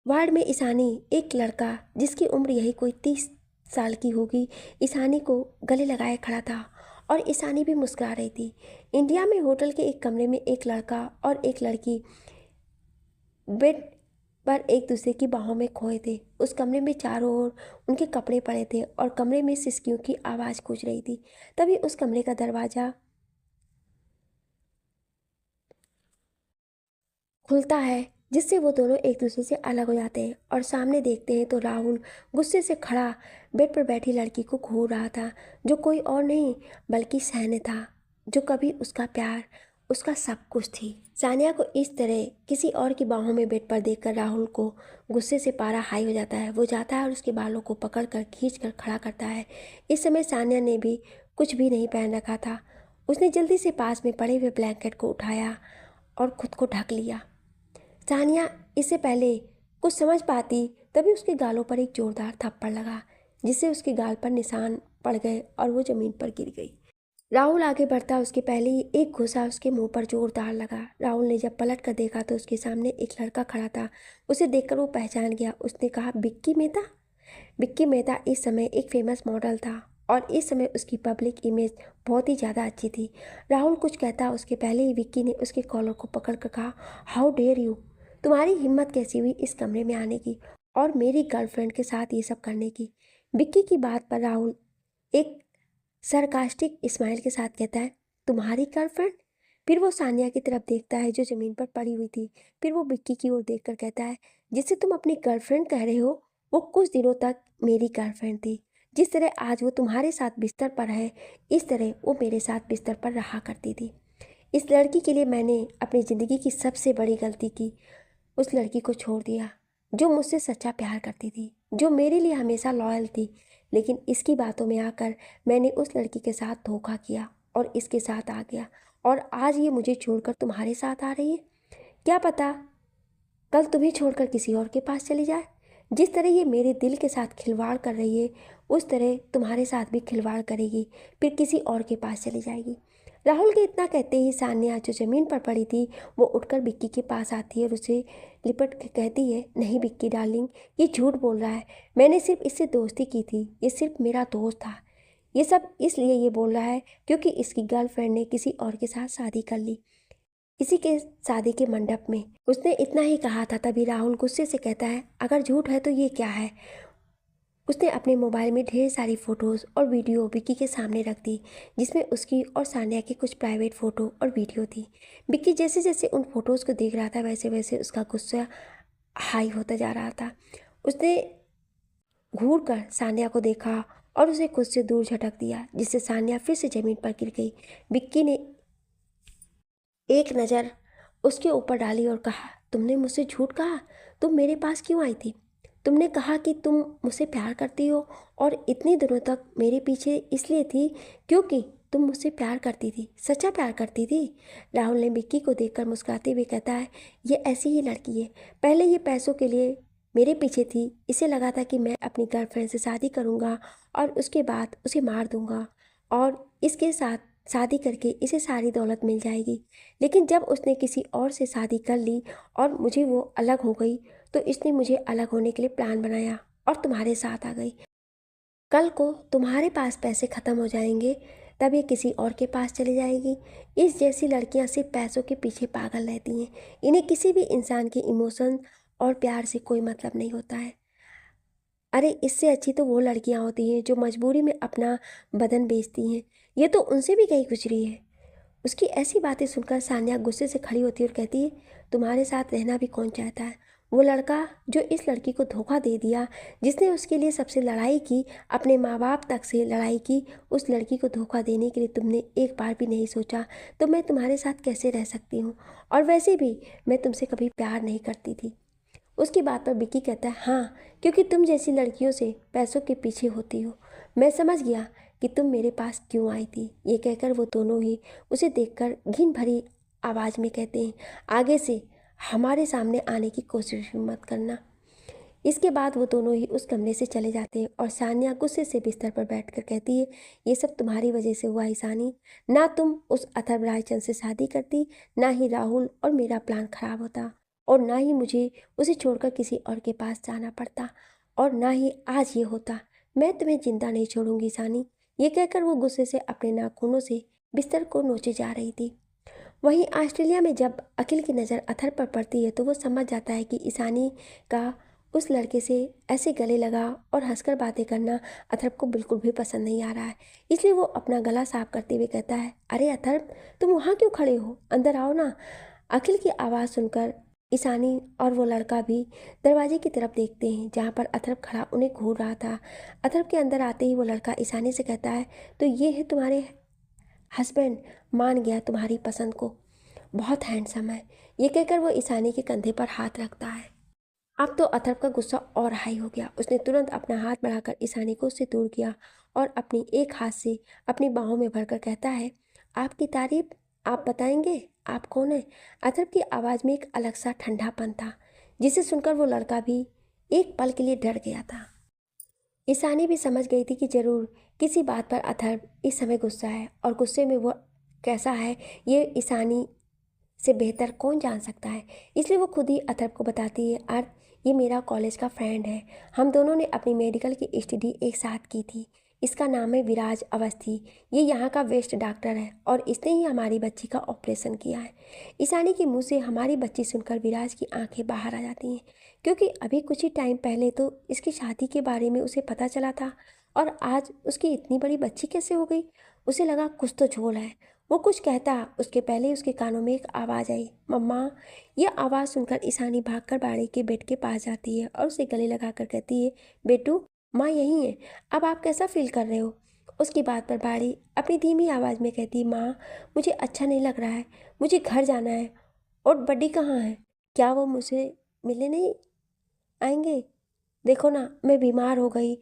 वार्ड में ईशानी, एक लड़का जिसकी उम्र यही कोई 30 साल की होगी, ईशानी को गले लगाए खड़ा था और ईशानी भी मुस्कुरा रही थी। इंडिया में होटल के एक कमरे में एक लड़का और एक लड़की बेड पर एक दूसरे की बाहों में खोए थे। उस कमरे में चारों ओर उनके कपड़े पड़े थे और कमरे में सिसकियों की आवाज़ गूंज रही थी। तभी उस कमरे का दरवाज़ा खुलता है, जिससे वो दोनों एक दूसरे से अलग हो जाते हैं और सामने देखते हैं तो राहुल गुस्से से खड़ा बेड पर बैठी लड़की को घूर रहा था, जो कोई और नहीं बल्कि सहने था, जो कभी उसका प्यार, उसका सब कुछ थी। सानिया को इस तरह किसी और की बाहों में बेड पर देखकर राहुल को गुस्से से पारा हाई हो जाता है। वो जाता है और उसके बालों को पकड़ कर खींच कर खड़ा करता है। इस समय सानिया ने भी कुछ भी नहीं पहन रखा था। उसने जल्दी से पास में पड़े हुए ब्लैंकेट को उठाया और खुद को ढक लिया। सानिया इससे पहले कुछ समझ पाती, तभी उसके गालों पर एक जोरदार थप्पड़ लगा, जिससे उसके गाल पर निशान पड़ गए और वो ज़मीन पर गिर गई। राहुल आगे बढ़ता उसके पहले ही एक घुसा उसके मुंह पर जोरदार लगा। राहुल ने जब पलट कर देखा तो उसके सामने एक लड़का खड़ा था। उसे देखकर वो पहचान गया। उसने कहा, विक्की मेहता। विक्की मेहता इस समय एक फेमस मॉडल था और इस समय उसकी पब्लिक इमेज बहुत ही ज़्यादा अच्छी थी। राहुल कुछ कहता उसके पहले ही विक्की ने उसके कॉलर को पकड़ कर कहा, हाउ डेयर यू, तुम्हारी हिम्मत कैसी हुई इस कमरे में आने की और मेरी गर्लफ्रेंड के साथ ये सब करने की। विक्की की बात पर राहुल एक सरकास्टिक स्माइल के साथ कहता है, तुम्हारी गर्लफ्रेंड। फिर वो सानिया की तरफ देखता है जो ज़मीन पर पड़ी हुई थी। फिर वो विक्की की ओर देखकर कहता है, जिसे तुम अपनी गर्लफ्रेंड कह रहे हो वो कुछ दिनों तक मेरी गर्लफ्रेंड थी। जिस तरह आज वो तुम्हारे साथ बिस्तर पर है, इस तरह वो मेरे साथ बिस्तर पर रहा करती थी। इस लड़की के लिए मैंने अपनी ज़िंदगी की सबसे बड़ी गलती की। उस लड़की को छोड़ दिया जो मुझसे सच्चा प्यार करती थी, जो मेरे लिए हमेशा लॉयल थी। लेकिन इसकी बातों में आकर मैंने उस लड़की के साथ धोखा किया और इसके साथ आ गया, और आज ये मुझे छोड़कर तुम्हारे साथ आ रही है। क्या पता कल तुम्हें छोड़कर किसी और के पास चली जाए। जिस तरह ये मेरे दिल के साथ खिलवाड़ कर रही है, उस तरह तुम्हारे साथ भी खिलवाड़ करेगी, फिर किसी और के पास चली जाएगी। राहुल के इतना कहते ही सान्या जो ज़मीन पर पड़ी थी वो उठकर विक्की के पास आती है और उसे लिपट के कहती है, नहीं विक्की डार्लिंग, ये झूठ बोल रहा है। मैंने सिर्फ इससे दोस्ती की थी, ये सिर्फ मेरा दोस्त था। ये सब इसलिए ये बोल रहा है क्योंकि इसकी गर्लफ्रेंड ने किसी और के साथ शादी कर ली, इसी के शादी के मंडप में। उसने इतना ही कहा था। तभी राहुल गुस्से से कहता है, अगर झूठ है तो ये क्या है। उसने अपने मोबाइल में ढेर सारी फ़ोटोज़ और वीडियो विक्की के सामने रख दी, जिसमें उसकी और सान्या की कुछ प्राइवेट फ़ोटो और वीडियो थी। विक्की जैसे जैसे उन फ़ोटोज़ को देख रहा था वैसे वैसे उसका गुस्सा हाई होता जा रहा था। उसने घूर कर सान्या को देखा और उसे खुद से दूर झटक दिया, जिससे सान्या फिर से ज़मीन पर गिर गई। विक्की ने एक नज़र उसके ऊपर डाली और कहा, तुमने मुझसे झूठ कहा। तुम मेरे पास क्यों आई थी? तुमने कहा कि तुम मुझसे प्यार करती हो और इतने दिनों तक मेरे पीछे इसलिए थी क्योंकि तुम मुझसे प्यार करती थी, सच्चा प्यार करती थी। राहुल ने विक्की को देखकर मुस्कुराते हुए कहता है, ये ऐसी ही लड़की है। पहले ये पैसों के लिए मेरे पीछे थी। इसे लगा था कि मैं अपनी गर्लफ्रेंड से शादी करूँगा और उसके बाद उसे मार दूँगा और इसके साथ शादी करके इसे सारी दौलत मिल जाएगी। लेकिन जब उसने किसी और से शादी कर ली और मुझे वो अलग हो गई, तो इसने मुझे अलग होने के लिए प्लान बनाया और तुम्हारे साथ आ गई। कल को तुम्हारे पास पैसे ख़त्म हो जाएंगे, तब ये किसी और के पास चली जाएगी। इस जैसी लड़कियां सिर्फ पैसों के पीछे पागल रहती हैं। इन्हें किसी भी इंसान के इमोशन और प्यार से कोई मतलब नहीं होता है। अरे इससे अच्छी तो वो लड़कियां होती हैं जो मजबूरी में अपना बदन बेचती हैं। ये तो उनसे भी कहीं गुजरी है। उसकी ऐसी बातें सुनकर सान्या गुस्से से खड़ी होती है और कहती है, तुम्हारे साथ रहना भी कौन चाहता है? वो लड़का जो इस लड़की को धोखा दे दिया, जिसने उसके लिए सबसे लड़ाई की, अपने माँ बाप तक से लड़ाई की, उस लड़की को धोखा देने के लिए तुमने एक बार भी नहीं सोचा, तो मैं तुम्हारे साथ कैसे रह सकती हूँ? और वैसे भी मैं तुमसे कभी प्यार नहीं करती थी। उसकी बात पर विक्की कहता है, हाँ, क्योंकि तुम जैसी लड़कियों से पैसों के पीछे होती हो। मैं समझ गया कि तुम मेरे पास क्यों आई थी। ये कहकर वो दोनों ही उसे देखकर घिन भरी आवाज़ में कहते हैं, आगे से हमारे सामने आने की कोशिश मत करना। इसके बाद वो दोनों ही उस कमरे से चले जाते हैं और सान्या गुस्से से बिस्तर पर बैठकर कहती है, ये सब तुम्हारी वजह से हुआ ईशानी। ना तुम उस अथर्व रायचंद से शादी करती, ना ही राहुल और मेरा प्लान खराब होता, और ना ही मुझे उसे छोड़कर किसी और के पास जाना पड़ता, और ना ही आज ये होता। मैं तुम्हें जिंदा नहीं छोड़ूंगी ईशानी। ये कहकर वो गुस्से से अपने नाखूनों से बिस्तर को नोचे जा रही थी। वहीं ऑस्ट्रेलिया में जब अखिल की नज़र अथर पर पड़ती है तो वो समझ जाता है कि ईशानी का उस लड़के से ऐसे गले लगा और हंसकर बातें करना अथर्व को बिल्कुल भी पसंद नहीं आ रहा है। इसलिए वो अपना गला साफ करते हुए कहता है, अरे अथर्व, तुम वहाँ क्यों खड़े हो? अंदर आओ ना। अखिल की आवाज़ सुनकर ईशानी और वो लड़का भी दरवाजे की तरफ देखते हैं जहाँ पर अथर्व खड़ा उन्हें घूर रहा था। अथर्व के अंदर आते ही वो लड़का ईशानी से कहता है, तो ये है तुम्हारे हस्बैंड? मान गया तुम्हारी पसंद को, बहुत हैंडसम है। ये कहकर वो ईशानी के कंधे पर हाथ रखता है। अब तो अथर्व का गुस्सा और हाई हो गया। उसने तुरंत अपना हाथ बढ़ाकर ईशानी को उससे दूर किया और अपनी एक हाथ से अपनी बाहों में भरकर कहता है, आपकी तारीफ आप बताएंगे, आप कौन है? अथर्व की आवाज़ में एक अलग सा ठंडापन था, जिसे सुनकर वो लड़का भी एक पल के लिए डर गया था। ईशानी भी समझ गई थी कि जरूर किसी बात पर अथर्व इस समय गुस्सा है, और गुस्से में वो कैसा है ये ईशानी से बेहतर कौन जान सकता है। इसलिए वो खुद ही अथर्व को बताती है, अर्थ, ये मेरा कॉलेज का फ्रेंड है। हम दोनों ने अपनी मेडिकल की स्टडी एक साथ की थी। इसका नाम है विराज अवस्थी। ये यहाँ का वेस्ट डॉक्टर है और इसने ही हमारी बच्ची का ऑपरेशन किया है। ईशानी के मुंह से हमारी बच्ची सुनकर विराज की आंखें बाहर आ जाती हैं, क्योंकि अभी कुछ ही टाइम पहले तो इसकी शादी के बारे में उसे पता चला था, और आज उसकी इतनी बड़ी बच्ची कैसे हो गई? उसे लगा कुछ तो झोल है। वो कुछ कहता उसके पहले उसके कानों में एक आवाज़ आई, मम्मा। यह आवाज़ सुनकर ईशानी भागकर बाड़ी के बेड के पास जाती है और उसे गले लगाकर कहती है, बेटू, माँ यहीं है। अब आप कैसा फील कर रहे हो? उसकी बात पर बाड़ी अपनी धीमी आवाज़ में कहती है, माँ, मुझे अच्छा नहीं लग रहा है। मुझे घर जाना है। और बड्डी कहाँ है? क्या वो मुझे मिलने नहीं आएंगे? देखो ना, मैं बीमार हो गई।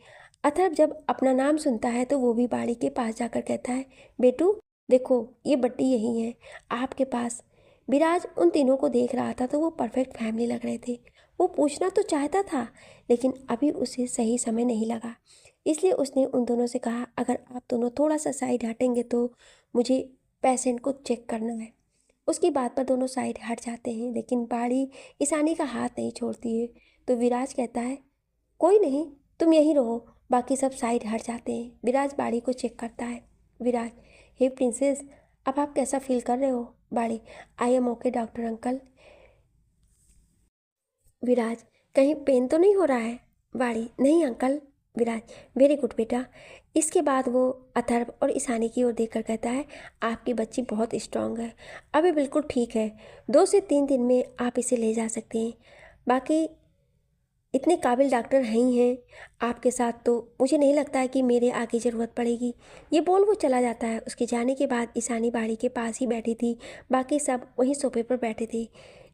अथर्व जब अपना नाम सुनता है तो वो भी बाड़ी के पास जाकर कहता है, बेटू देखो, ये बट्टी यही है आपके पास। विराज उन तीनों को देख रहा था तो वो परफेक्ट फैमिली लग रहे थे। वो पूछना तो चाहता था, लेकिन अभी उसे सही समय नहीं लगा। इसलिए उसने उन दोनों से कहा, अगर आप दोनों थोड़ा सा साइड हटेंगे तो मुझे पेशेंट को चेक करना है। उसकी बात पर दोनों साइड हट जाते हैं, लेकिन बाड़ी ईशानी का हाथ नहीं छोड़ती है। तो विराज कहता है, कोई नहीं, तुम यहीं रहो। बाकी सब साइड हट जाते हैं। विराज बाड़ी को चेक करता है। विराज, हे प्रिंसेस, अब आप कैसा फील कर रहे हो? बाड़ी, I am okay doctor uncle. Viraj, कहीं पेन तो नहीं हो रहा है? बाड़ी, नहीं अंकल। विराज, वेरी गुड बेटा। इसके बाद वो अथर्व और ईशानी की ओर देखकर कहता है, आपकी बच्ची बहुत स्ट्रांग है, अभी बिल्कुल ठीक है, 2 से 3 दिन में आप इसे ले जा सकते हैं। बाकी इतने काबिल डॉक्टर हैं ही हैं आपके साथ, तो मुझे नहीं लगता है कि मेरे आगे ज़रूरत पड़ेगी। ये बोल वो चला जाता है। उसके जाने के बाद ईशानी बाड़ी के पास ही बैठी थी, बाकी सब वहीं सोफे पर बैठे थे।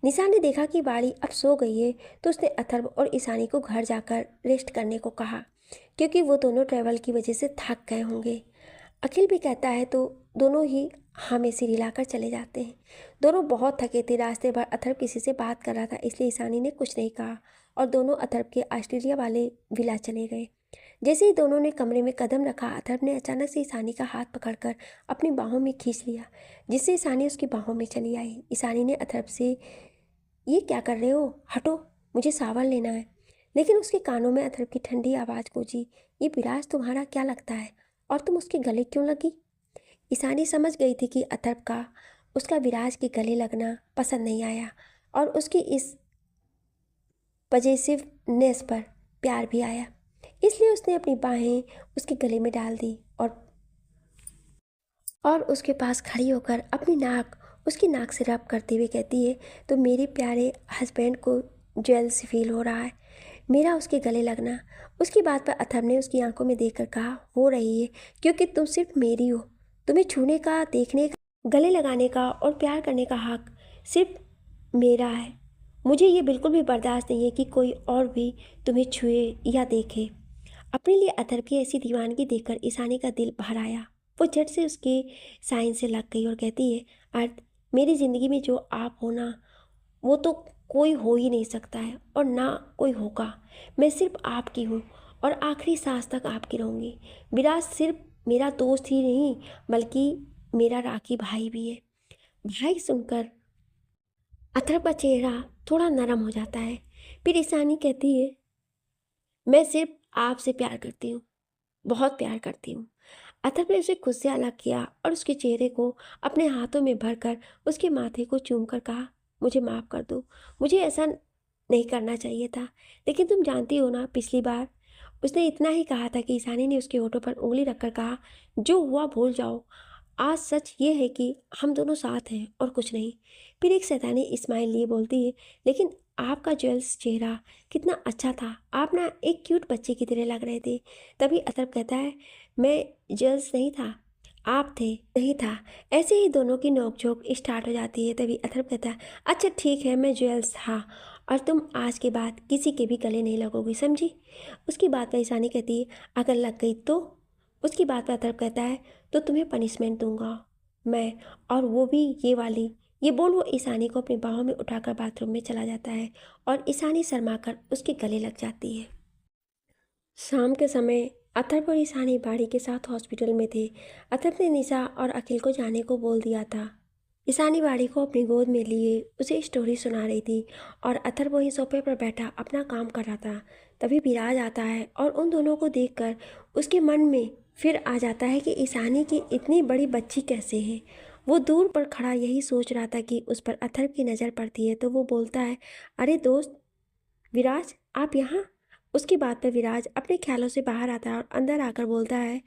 निशा ने देखा कि बाड़ी अब सो गई है, तो उसने अथर्व और ईशानी को घर जाकर रेस्ट करने को कहा, क्योंकि वो दोनों ट्रैवल की वजह से थक गए होंगे। अखिल भी कहता है तो दोनों ही हाँ में सिर हिलाकर चले जाते हैं। दोनों बहुत थके थे। रास्ते भर अथर्व किसी से बात कर रहा था, इसलिए ईशानी ने कुछ नहीं कहा और दोनों अथर्व के ऑस्ट्रेलिया वाले विला चले गए। जैसे ही दोनों ने कमरे में कदम रखा, अथर्व ने अचानक से ईशानी का हाथ पकड़कर अपनी बाहों में खींच लिया, जिससे ईशानी उसकी बाहों में चली आई। ईशानी ने अथर्व से, ये क्या कर रहे हो, हटो, मुझे सावन लेना है। लेकिन उसके कानों में अथर्व की ठंडी आवाज़ गूंजी, ये विराज तुम्हारा क्या लगता है, और तुम उसके गले क्यों लगी? ईशानी समझ गई थी कि अथर्व का उसका विराज के गले लगना पसंद नहीं आया और उसकी इस पजेसिवनेस पर प्यार भी आया, इसलिए उसने अपनी बाहें उसके गले में डाल दी और उसके पास खड़ी होकर अपनी नाक उसकी नाक से रब करते हुए कहती है, तो मेरे प्यारे हस्बैंड को जेलस फील हो रहा है, मेरा उसके गले लगना। उसकी बात पर अथर्व ने उसकी आंखों में देखकर कहा, हो रही है, क्योंकि तुम सिर्फ मेरी हो। तुम्हें छूने का, देखने का, गले लगाने का और प्यार करने का हक सिर्फ मेरा है। मुझे ये बिल्कुल भी बर्दाश्त नहीं है कि कोई और भी तुम्हें छुए या देखे। अपने लिए अथर्व की ऐसी दीवानगी देखकर ईशानी का दिल भर आया। वो झट से उसके साइन से लग गई और कहती है, अर्थ, मेरी ज़िंदगी में जो आप हो ना, वो तो कोई हो ही नहीं सकता है और ना कोई होगा। मैं सिर्फ आपकी हूँ और आखिरी सांस तक आपकी रहूँगी। विराज सिर्फ मेरा दोस्त ही नहीं, बल्कि मेरा राखी भाई भी है। भाई सुनकर अथर्व का चेहरा थोड़ा नरम हो जाता है। फिर ईशानी कहती है, मैं सिर्फ आपसे प्यार करती हूँ, बहुत प्यार करती हूँ। अथर्व ने उसे खुद से अलग किया और उसके चेहरे को अपने हाथों में भरकर उसके माथे को चूमकर कहा, मुझे माफ़ कर दो, मुझे ऐसा नहीं करना चाहिए था। लेकिन तुम जानती हो ना, पिछली बार उसने इतना ही कहा था कि ईशानी ने उसके होठों पर उंगली रखकर कहा, जो हुआ भूल जाओ, आज सच ये है कि हम दोनों साथ हैं और कुछ नहीं। फिर एक शैतानी इस्माइल लिए बोलती है, लेकिन आपका ज्वेल्स चेहरा कितना अच्छा था, आप ना एक क्यूट बच्चे की तरह लग रहे थे। तभी अथर्व कहता है, मैं ज्वेल्स नहीं था, आप थे। नहीं था। ऐसे ही दोनों की नोकझोंक स्टार्ट हो जाती है। तभी अथर्व कहता है, अच्छा ठीक है, मैं ज्वेल्स था और तुम आज के बाद किसी के भी गले नहीं लगोगी, समझी? उसकी बात पर ईशानी कहती है, अगर लग गई तो? उसकी बात पर अथर्व कहता है, तो तुम्हें पनिशमेंट दूंगा मैं, और वो भी ये वाली। ये बोल वो ईशानी को अपनी बाहों में उठाकर बाथरूम में चला जाता है और ईशानी शर्माकर उसके गले लग जाती है। शाम के समय अथर्व और ईशानी बाड़ी के साथ हॉस्पिटल में थे। अथर्व ने निशा और अखिल को जाने को बोल दिया था। ईशानी बाड़ी को अपनी गोद में लिए उसे स्टोरी सुना रही थी और अथर्व वहीं सोफे पर बैठा अपना काम कर रहा था। तभी विराज आता है और उन दोनों को देखकर उसके मन में फिर आ जाता है कि ईशानी की इतनी बड़ी बच्ची कैसे है। वो दूर पर खड़ा यही सोच रहा था कि उस पर अथर्व की नज़र पड़ती है, तो वो बोलता है, अरे दोस्त विराज, आप यहाँ? उसकी बात पर विराज अपने ख्यालों से बाहर आता है और अंदर आकर बोलता है,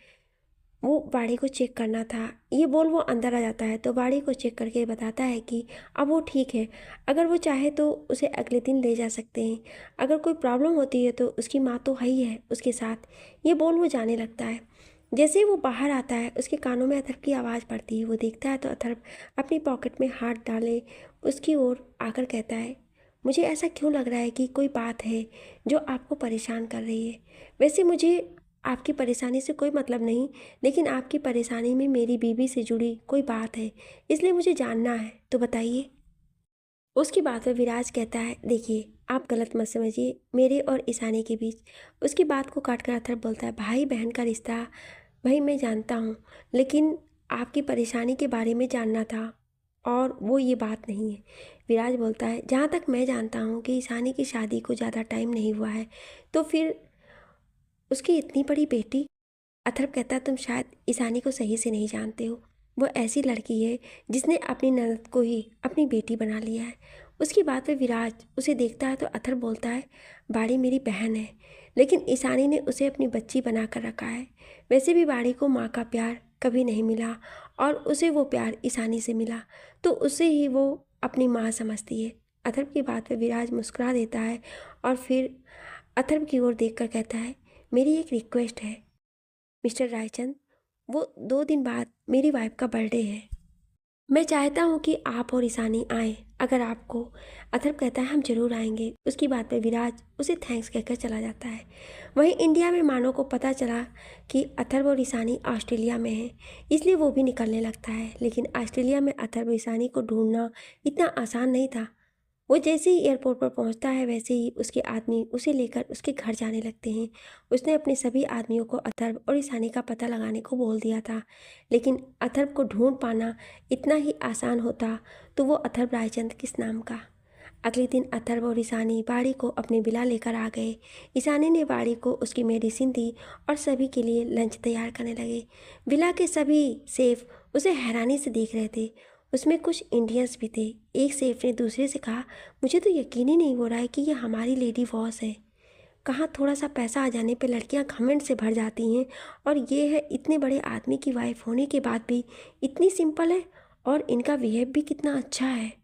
वो बाड़ी को चेक करना था। ये बोल वो अंदर आ जाता है तो बाड़ी को चेक करके बताता है कि अब वो ठीक है, अगर वो चाहे तो उसे अगले दिन ले जा सकते हैं। अगर कोई प्रॉब्लम होती है तो उसकी माँ तो है ही है उसके साथ। ये बोल वो जाने लगता है। जैसे ही वो बाहर आता है उसके कानों में अथर्व की आवाज़ पड़ती है। वो देखता है तो अथर्व अपनी पॉकेट में हाथ डाले उसकी ओर आकर कहता है, मुझे ऐसा क्यों लग रहा है कि कोई बात है जो आपको परेशान कर रही है। वैसे मुझे आपकी परेशानी से कोई मतलब नहीं, लेकिन आपकी परेशानी में मेरी बीवी से जुड़ी कोई बात है, इसलिए मुझे जानना है, तो बताइए। उसकी बात पर विराज कहता है, देखिए आप गलत मत समझिए मेरे और ईशानी के बीच। उसकी बात को काट कर अथर्व बोलता है, भाई बहन का रिश्ता भाई मैं जानता हूँ, लेकिन आपकी परेशानी के बारे में जानना था और वो ये बात नहीं है। विराज बोलता है, जहाँ तक मैं जानता हूँ कि ईशानी की शादी को ज़्यादा टाइम नहीं हुआ है, तो फिर उसकी इतनी बड़ी बेटी। अथर्व कहता है, तुम शायद ईशानी को सही से नहीं जानते हो। वो ऐसी लड़की है जिसने अपनी ननद को ही अपनी बेटी बना लिया है। उसकी बात पे विराज उसे देखता है तो अथर्व बोलता है, बाड़ी मेरी बहन है, लेकिन ईशानी ने उसे अपनी बच्ची बना कर रखा है। वैसे भी बाड़ी को माँ का प्यार कभी नहीं मिला और उसे वो प्यार ईशानी से मिला, तो उसे ही वो अपनी माँ समझती है। अथर्व की बात पे विराज मुस्कुरा देता है और फिर अथर्व की ओर देखकर कहता है, मेरी एक रिक्वेस्ट है मिस्टर रायचंद, वो 2 दिन बाद मेरी वाइफ का बर्थडे है। मैं चाहता हूँ कि आप और ईशानी आएँ, अगर आपको। अथर्व कहता है, हम जरूर आएंगे। उसकी बात पे विराज उसे थैंक्स कहकर चला जाता है। वहीं इंडिया में मानो को पता चला कि अथर्व और ईशानी ऑस्ट्रेलिया में हैं, इसलिए वो भी निकलने लगता है। लेकिन ऑस्ट्रेलिया में अथर्व और ईशानी को ढूंढना इतना आसान नहीं था। वो जैसे ही एयरपोर्ट पर पहुंचता है, वैसे ही उसके आदमी उसे लेकर उसके घर जाने लगते हैं। उसने अपने सभी आदमियों को अथर्व और ईशानी का पता लगाने को बोल दिया था, लेकिन अथर्व को ढूंढ पाना इतना ही आसान होता तो वो अथर्व रायचंद किस नाम का। अगले दिन अथर्व और ईशानी बाड़ी को अपने विला लेकर आ गए। ईशानी ने बाड़ी को उसकी मेडिसिन दी और सभी के लिए लंच तैयार करने लगे। विला के सभी सेफ उसे हैरानी से देख रहे थे। उसमें कुछ इंडियंस भी थे। एक सेफ ने दूसरे से कहा, मुझे तो यकीन ही नहीं हो रहा है कि ये हमारी लेडी बॉस है। कहाँ थोड़ा सा पैसा आ जाने पे लड़कियां घमंड से भर जाती हैं, और ये है इतने बड़े आदमी की वाइफ होने के बाद भी इतनी सिंपल है, और इनका बिहेव भी कितना अच्छा है।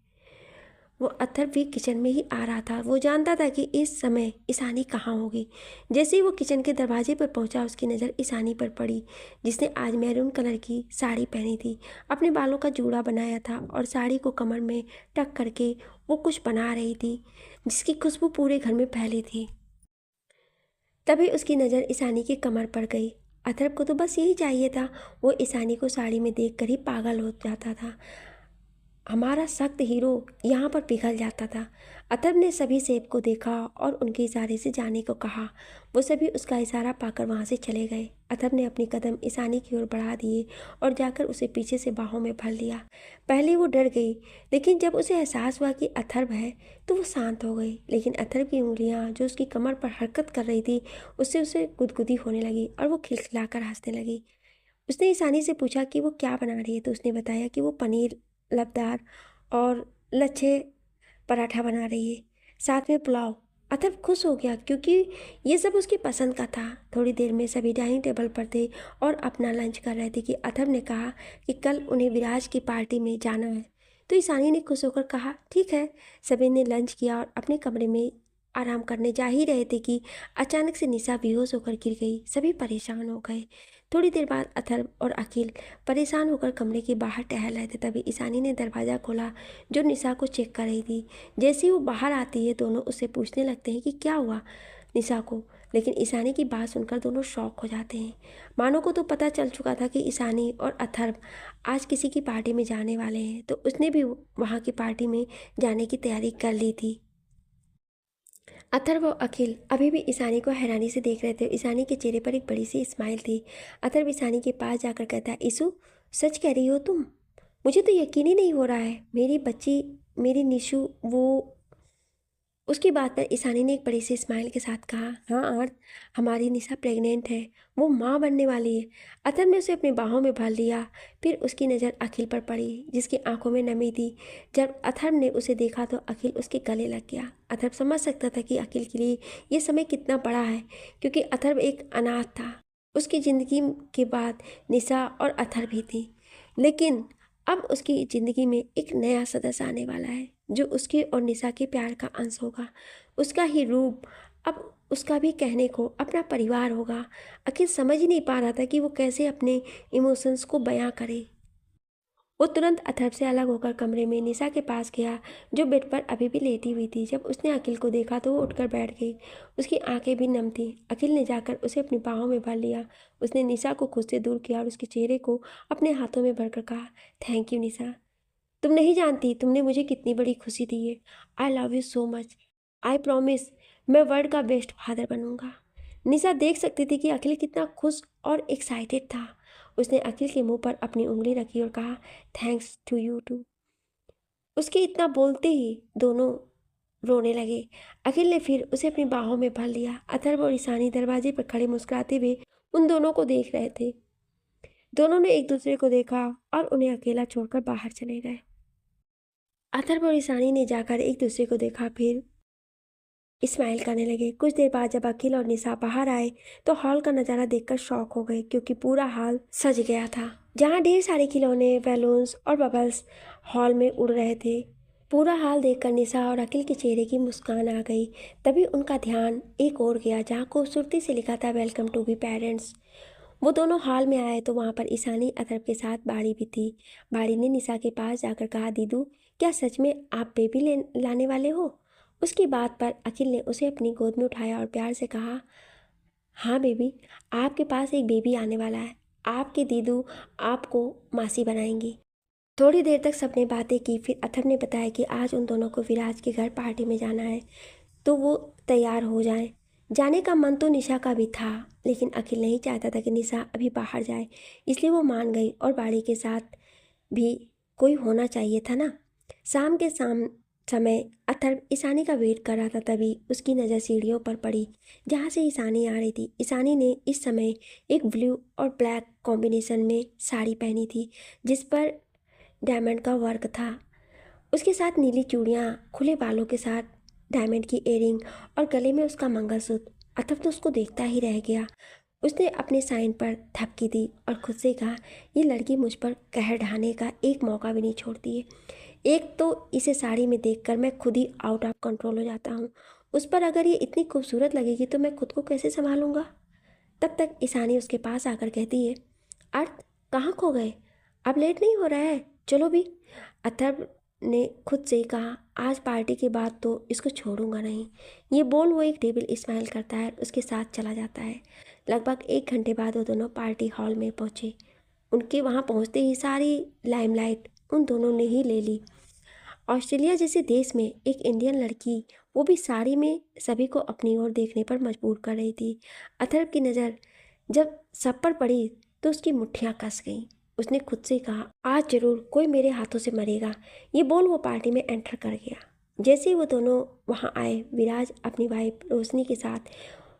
वो अथर्व भी किचन में ही आ रहा था। वो जानता था कि इस समय ईशानी कहाँ होगी। जैसे ही वो किचन के दरवाजे पर पहुंचा, उसकी नज़र ईशानी पर पड़ी, जिसने आज मैरून कलर की साड़ी पहनी थी, अपने बालों का जूड़ा बनाया था और साड़ी को कमर में टक करके वो कुछ बना रही थी, जिसकी खुशबू पूरे घर में फैली थी। तभी उसकी नज़र ईशानी की कमर पर गई। अथर्व को तो बस यही चाहिए था, वो ईशानी को साड़ी में देखकर ही पागल हो जाता था। हमारा सख्त हीरो यहाँ पर पिघल जाता था। अथर्व ने सभी सेब को देखा और उनके इशारे से जाने को कहा। वो सभी उसका इशारा पाकर वहाँ से चले गए। अथर्व ने अपने कदम ईशानी की ओर बढ़ा दिए और जाकर उसे पीछे से बाहों में भर लिया। पहले वो डर गई, लेकिन जब उसे एहसास हुआ कि अथर्व है तो वो शांत हो गई। लेकिन अथर्व की उंगलियाँ जो उसकी कमर पर हरकत कर रही थी, उससे उसे गुदगुदी होने लगी और वो खिलखिलाकर हंसने लगी। उसने ईशानी से पूछा कि वो क्या बना रही है, तो उसने बताया कि वो पनीर लबदार और लच्छे पराठा बना रही है, साथ में पुलाव। अथर्व खुश हो गया क्योंकि ये सब उसकी पसंद का था। थोड़ी देर में सभी डाइनिंग टेबल पर थे और अपना लंच कर रहे थे कि अथर्व ने कहा कि कल उन्हें विराज की पार्टी में जाना है। तो ईशानी ने खुश होकर कहा, ठीक है। सभी ने लंच किया और अपने कमरे में आराम करने जा ही रहे थे कि अचानक से निशा बेहोश होकर गिर गई। सभी परेशान हो गए। थोड़ी देर बाद अथर्व और अखिल परेशान होकर कमरे के बाहर टहल रहे थे। तभी ईशानी ने दरवाज़ा खोला, जो निशा को चेक कर रही थी। जैसे ही वो बाहर आती है, दोनों उससे पूछने लगते हैं कि क्या हुआ निशा को। लेकिन ईशानी की बात सुनकर दोनों शॉक हो जाते हैं। मानो को तो पता चल चुका था कि ईशानी और अथर्व आज किसी की पार्टी में जाने वाले हैं, तो उसने भी वहाँ की पार्टी में जाने की तैयारी कर ली थी। अथर्व और अखिल अभी भी ईशानी को हैरानी से देख रहे थे। ईशानी के चेहरे पर एक बड़ी सी स्माइल थी। अथर्व ईशानी के पास जाकर कहता है, ईशु, सच कह रही हो तुम? मुझे तो यकीन ही नहीं हो रहा है। मेरी बच्ची, मेरी निशु, वो। उसकी बात पर ईशानी ने एक बड़ी सी स्माइल के साथ कहा, हाँ अर्थ, हमारी निशा प्रेग्नेंट है, वो माँ बनने वाली है। अथर्व ने उसे अपनी बाहों में भर लिया। फिर उसकी नज़र अखिल पर पड़ी, जिसकी आंखों में नमी थी। जब अथर्व ने उसे देखा तो अखिल उसके गले लग गया। अथर्व समझ सकता था कि अखिल के लिए ये समय कितना बड़ा है, क्योंकि अथर्व एक अनाथ था। उसकी ज़िंदगी के बाद निशा और अथर्व भी थी, लेकिन अब उसकी ज़िंदगी में एक नया सदस्य आने वाला है, जो उसके और निशा के प्यार का अंश होगा। उसका ही रूप अब उसका भी कहने को अपना परिवार होगा। अखिल समझ ही नहीं पा रहा था कि वो कैसे अपने इमोशंस को बयां करे। वो तुरंत अथर्व से अलग होकर कमरे में निशा के पास गया, जो बेड पर अभी भी लेटी हुई थी। जब उसने अखिल को देखा तो वो उठकर बैठ गई। उसकी आंखें भी नम थीं। अखिल ने जाकर उसे अपनी बाहों में भर लिया। उसने निशा को खुद से दूर किया और उसके चेहरे को अपने हाथों में भरकर कहा, थैंक यू निशा। तुम नहीं जानती तुमने मुझे कितनी बड़ी खुशी दी है। I love you so much. I promise मैं वर्ल्ड का बेस्ट फादर बनूंगा। निशा देख सकती थी कि अखिल कितना खुश और एक्साइटेड था। उसने अखिल के मुंह पर अपनी उंगली रखी और कहा, थैंक्स टू यू टू। उसके इतना बोलते ही दोनों रोने लगे। अखिल ने फिर उसे अपनी बाहों में भर लिया। अथर्व और ईशानी दरवाजे पर खड़े मुस्कुराते हुए उन दोनों को देख रहे थे। दोनों ने एक दूसरे को देखा और उन्हें अकेला छोड़कर बाहर चले गए। अथर्व और ईशानी ने जाकर एक दूसरे को देखा, फिर स्माइल करने लगे। कुछ देर बाद जब अखिल और निशा बाहर आए तो हॉल का नज़ारा देखकर शॉक हो गए, क्योंकि पूरा हॉल सज गया था। जहाँ ढेर सारे खिलौने, बैलून्स और बबल्स हॉल में उड़ रहे थे। पूरा हाल देखकर निशा और अखिल के चेहरे की मुस्कान आ गई। तभी उनका ध्यान एक और गया, जहाँ खूबसूरती से लिखा था, वेलकम टू बी पेरेंट्स। वो दोनों हॉल में आए तो वहाँ पर ईशानी अथर्व के साथ बाड़ी भी थी। बाड़ी ने निशा के पास जाकर कहा, दीदू क्या सच में आप बेबी लाने वाले हो? उसकी बात पर अखिल ने उसे अपनी गोद में उठाया और प्यार से कहा, हाँ बेबी, आपके पास एक बेबी आने वाला है। आपके दीदू आपको मासी बनाएंगी। थोड़ी देर तक सबने बातें की। फिर अथर्व ने बताया कि आज उन दोनों को विराज के घर पार्टी में जाना है, तो वो तैयार हो जाएं। जाने का मन तो निशा का भी था, लेकिन अखिल नहीं चाहता था कि निशा अभी बाहर जाए, इसलिए वो मान गई। और बाड़ी के साथ भी कोई होना चाहिए था ना। शाम के समय अथर्व ईशानी का वेट कर रहा था, तभी उसकी नज़र सीढ़ियों पर पड़ी जहाँ से ईशानी आ रही थी। ईशानी ने इस समय एक ब्लू और ब्लैक कॉम्बिनेशन में साड़ी पहनी थी, जिस पर डायमंड का वर्क था। उसके साथ नीली चूड़ियाँ, खुले बालों के साथ डायमंड की इयररिंग और गले में उसका मंगलसूत्र। अथर्व तो उसको देखता ही रह गया। उसने अपने साइन पर थपकी दी और खुद से कहा, ये लड़की मुझ पर कहर ढाने का एक मौका भी नहीं छोड़ती है। एक तो इसे साड़ी में देखकर मैं खुद ही आउट ऑफ कंट्रोल हो जाता हूँ, उस पर अगर ये इतनी खूबसूरत लगेगी तो मैं खुद को कैसे संभालूंगा। तब तक ईशानी उसके पास आकर कहती है, अर्थ कहाँ खो गए? अब लेट नहीं हो रहा है, चलो भी। अथर्व ने खुद से कहा, आज पार्टी के बाद तो इसको छोड़ूंगा नहीं। ये बोल वो एक टेबल स्माइल करता है और उसके साथ चला जाता है। लगभग 1 घंटे बाद वो दोनों पार्टी हॉल में पहुँचे। उनके वहाँ पहुँचते ही सारी लाइमलाइट उन दोनों ने ही ले ली। ऑस्ट्रेलिया जैसे देश में एक इंडियन लड़की, वो भी साड़ी में, सभी को अपनी ओर देखने पर मजबूर कर रही थी। अथर्व की नज़र जब सब पर पड़ी तो उसकी मुट्ठियाँ कस गईं। उसने खुद से कहा, आज जरूर कोई मेरे हाथों से मरेगा। ये बोल वो पार्टी में एंटर कर गया। जैसे ही वो दोनों वहाँ आए, विराज अपनी वाइफ रोशनी के साथ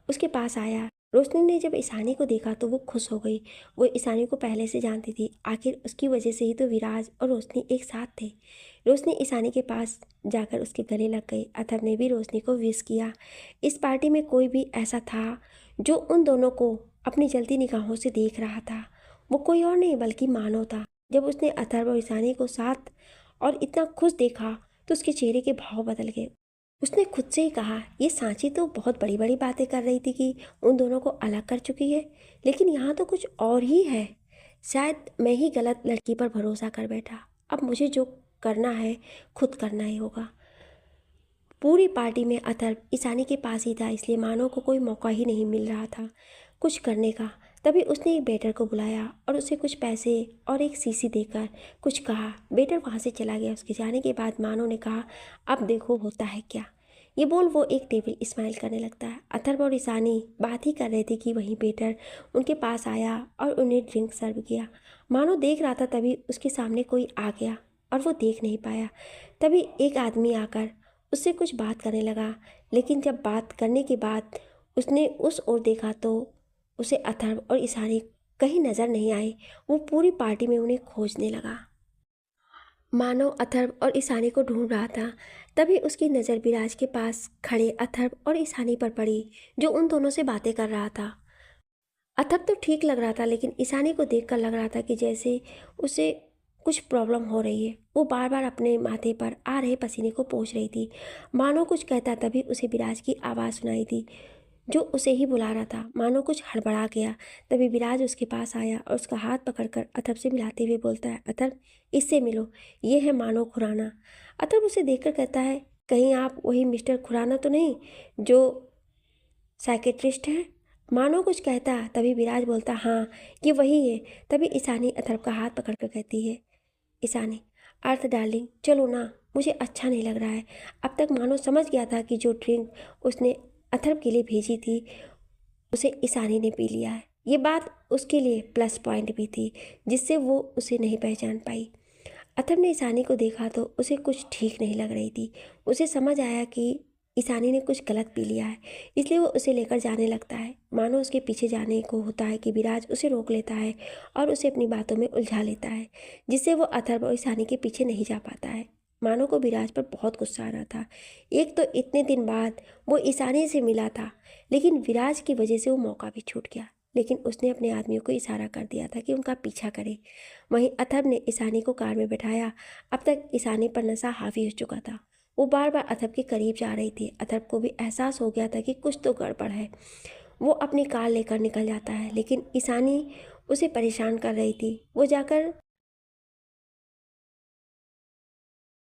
उसके पास आया। रोशनी ने जब ईशानी को देखा तो वो खुश हो गई। वो ईशानी को पहले से जानती थी, आखिर उसकी वजह से ही तो विराज और रोशनी एक साथ थे। रोशनी ईशानी के पास जाकर उसके गले लग गई। अथर्व ने भी रोशनी को विश किया। इस पार्टी में कोई भी ऐसा था जो उन दोनों को अपनी जलती निगाहों से देख रहा था। वो कोई और नहीं बल्कि मानव था। जब उसने अथर्व और ईशानी को साथ और इतना खुश देखा तो उसके चेहरे के भाव बदल गए। उसने खुद से ही कहा, ये सांची तो बहुत बड़ी बड़ी बातें कर रही थी कि उन दोनों को अलग कर चुकी है, लेकिन यहाँ तो कुछ और ही है। शायद मैं ही गलत लड़की पर भरोसा कर बैठा। अब मुझे जो करना है खुद करना ही होगा। पूरी पार्टी में अथर्व ईशानी के पास ही था, इसलिए मानो को कोई मौका ही नहीं मिल रहा था कुछ करने का। तभी उसने एक वेटर को बुलाया और उसे कुछ पैसे और एक शीशी देकर कुछ कहा। वेटर वहाँ से चला गया। उसके जाने के बाद मानो ने कहा, अब देखो होता है क्या। ये बोल वो एक टेबल स्माइल करने लगता है। अथर्व और ईशानी बात ही कर रहे थे कि वहीं वेटर उनके पास आया और उन्हें ड्रिंक सर्व किया। मानो देख रहा था, तभी उसके सामने कोई आ गया और वो देख नहीं पाया। तभी एक आदमी आकर उससे कुछ बात करने लगा, लेकिन जब बात करने के बाद उसने उस ओर देखा तो उसे अथर्व और ईशानी कहीं नज़र नहीं आए। वो पूरी पार्टी में उन्हें खोजने लगा, मानो अथर्व और ईशानी को ढूंढ रहा था। तभी उसकी नज़र विराज के पास खड़े अथर्व और ईशानी पर पड़ी, जो उन दोनों से बातें कर रहा था। अथर्व तो ठीक लग रहा था, लेकिन ईशानी को देखकर लग रहा था कि जैसे उसे कुछ प्रॉब्लम हो रही है। वो बार बार अपने माथे पर आ रहे पसीने को पोंछ रही थी, मानो कुछ कहता। तभी उसे विराज की आवाज़ सुनाई दी, जो उसे ही बुला रहा था। मानो कुछ हड़बड़ा गया। तभी विराज उसके पास आया और उसका हाथ पकड़कर अथर्व से मिलाते हुए बोलता है, अथर्व इससे मिलो, ये है मानो खुराना। अथर्व उसे देखकर कहता है, कहीं आप वही मिस्टर खुराना तो नहीं जो साइकेट्रिस्ट है? मानो कुछ कहता। तभी विराज बोलता, हाँ ये वही है। तभी ईशानी अथर्व का हाथ पकड़कर कहती है, ईशानी अर्थ डार्लिंग चलो ना, मुझे अच्छा नहीं लग रहा है। अब तक मानो समझ गया था कि जो ड्रिंक उसने अथर्व के लिए भेजी थी उसे ईशानी ने पी लिया है। ये बात उसके लिए प्लस पॉइंट भी थी, जिससे वो उसे नहीं पहचान पाई। अथर्व ने ईशानी को देखा तो उसे कुछ ठीक नहीं लग रही थी। उसे समझ आया कि ईशानी ने कुछ गलत पी लिया है, इसलिए वो उसे लेकर जाने लगता है। मानो उसके पीछे जाने को होता है कि विराज उसे रोक लेता है और उसे अपनी बातों में उलझा लेता है, जिससे वो अथर्व और ईशानी के पीछे नहीं जा पाता है। मानो को विराज पर बहुत गुस्सा आ रहा था। एक तो इतने दिन बाद वो ईशानी से मिला था, लेकिन विराज की वजह से वो मौका भी छूट गया। लेकिन उसने अपने आदमियों को इशारा कर दिया था कि उनका पीछा करे। वहीं अथर्व ने ईशानी को कार में बैठाया। अब तक ईशानी पर नशा हावी हो चुका था। वो बार बार अथर्व के करीब जा रही थी। अथर्व को भी एहसास हो गया था कि कुछ तो गड़बड़ है। वो अपनी कार लेकर निकल जाता है, लेकिन ईशानी उसे परेशान कर रही थी। वो जाकर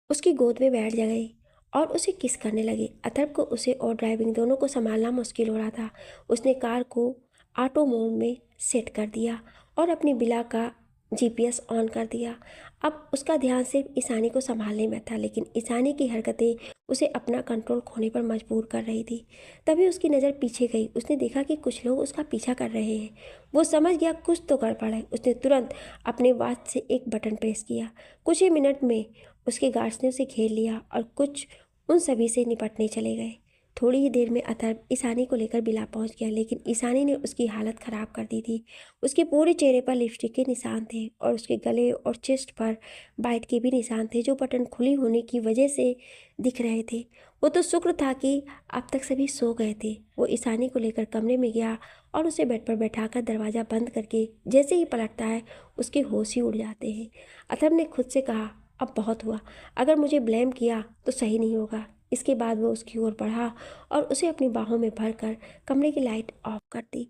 उसकी गोद में बैठ गई और उसे किस करने लगी। अथर्व को उसे और ड्राइविंग दोनों को संभालना मुश्किल हो रहा था। उसने कार को ऑटो मोड में सेट कर दिया और अपनी बिला का जीपीएस ऑन कर दिया। अब उसका ध्यान सिर्फ ईशानी को संभालने में था, लेकिन ईशानी की हरकतें उसे अपना कंट्रोल खोने पर मजबूर कर रही थी। तभी उसकी नज़र पीछे गई। उसने देखा कि कुछ लोग उसका पीछा कर रहे हैं। वो समझ गया कुछ तो गड़बड़ है। उसने तुरंत अपने वॉच से एक बटन प्रेस किया। कुछ ही मिनट में उसके गार्ड्स ने उसे घेर लिया और कुछ उन सभी से निपटने चले गए। थोड़ी ही देर में अथर्व ईशानी को लेकर बिला पहुंच गया, लेकिन ईशानी ने उसकी हालत ख़राब कर दी थी। उसके पूरे चेहरे पर लिपस्टिक के निशान थे और उसके गले और चेस्ट पर बाइट के भी निशान थे, जो बटन खुली होने की वजह से दिख रहे थे। वो तो शुक्र था कि अब तक सभी सो गए थे। वो ईशानी को लेकर कमरे में गया और उसे बेड पर बैठाकर दरवाज़ा बंद करके जैसे ही पलटता है, उसके होश ही उड़ जाते हैं। अथर्व ने खुद से कहा, अब बहुत हुआ। अगर मुझे ब्लेम किया तो सही नहीं होगा। इसके बाद वो उसकी ओर बढ़ा और उसे अपनी बाहों में भरकर कमरे की लाइट ऑफ कर दी।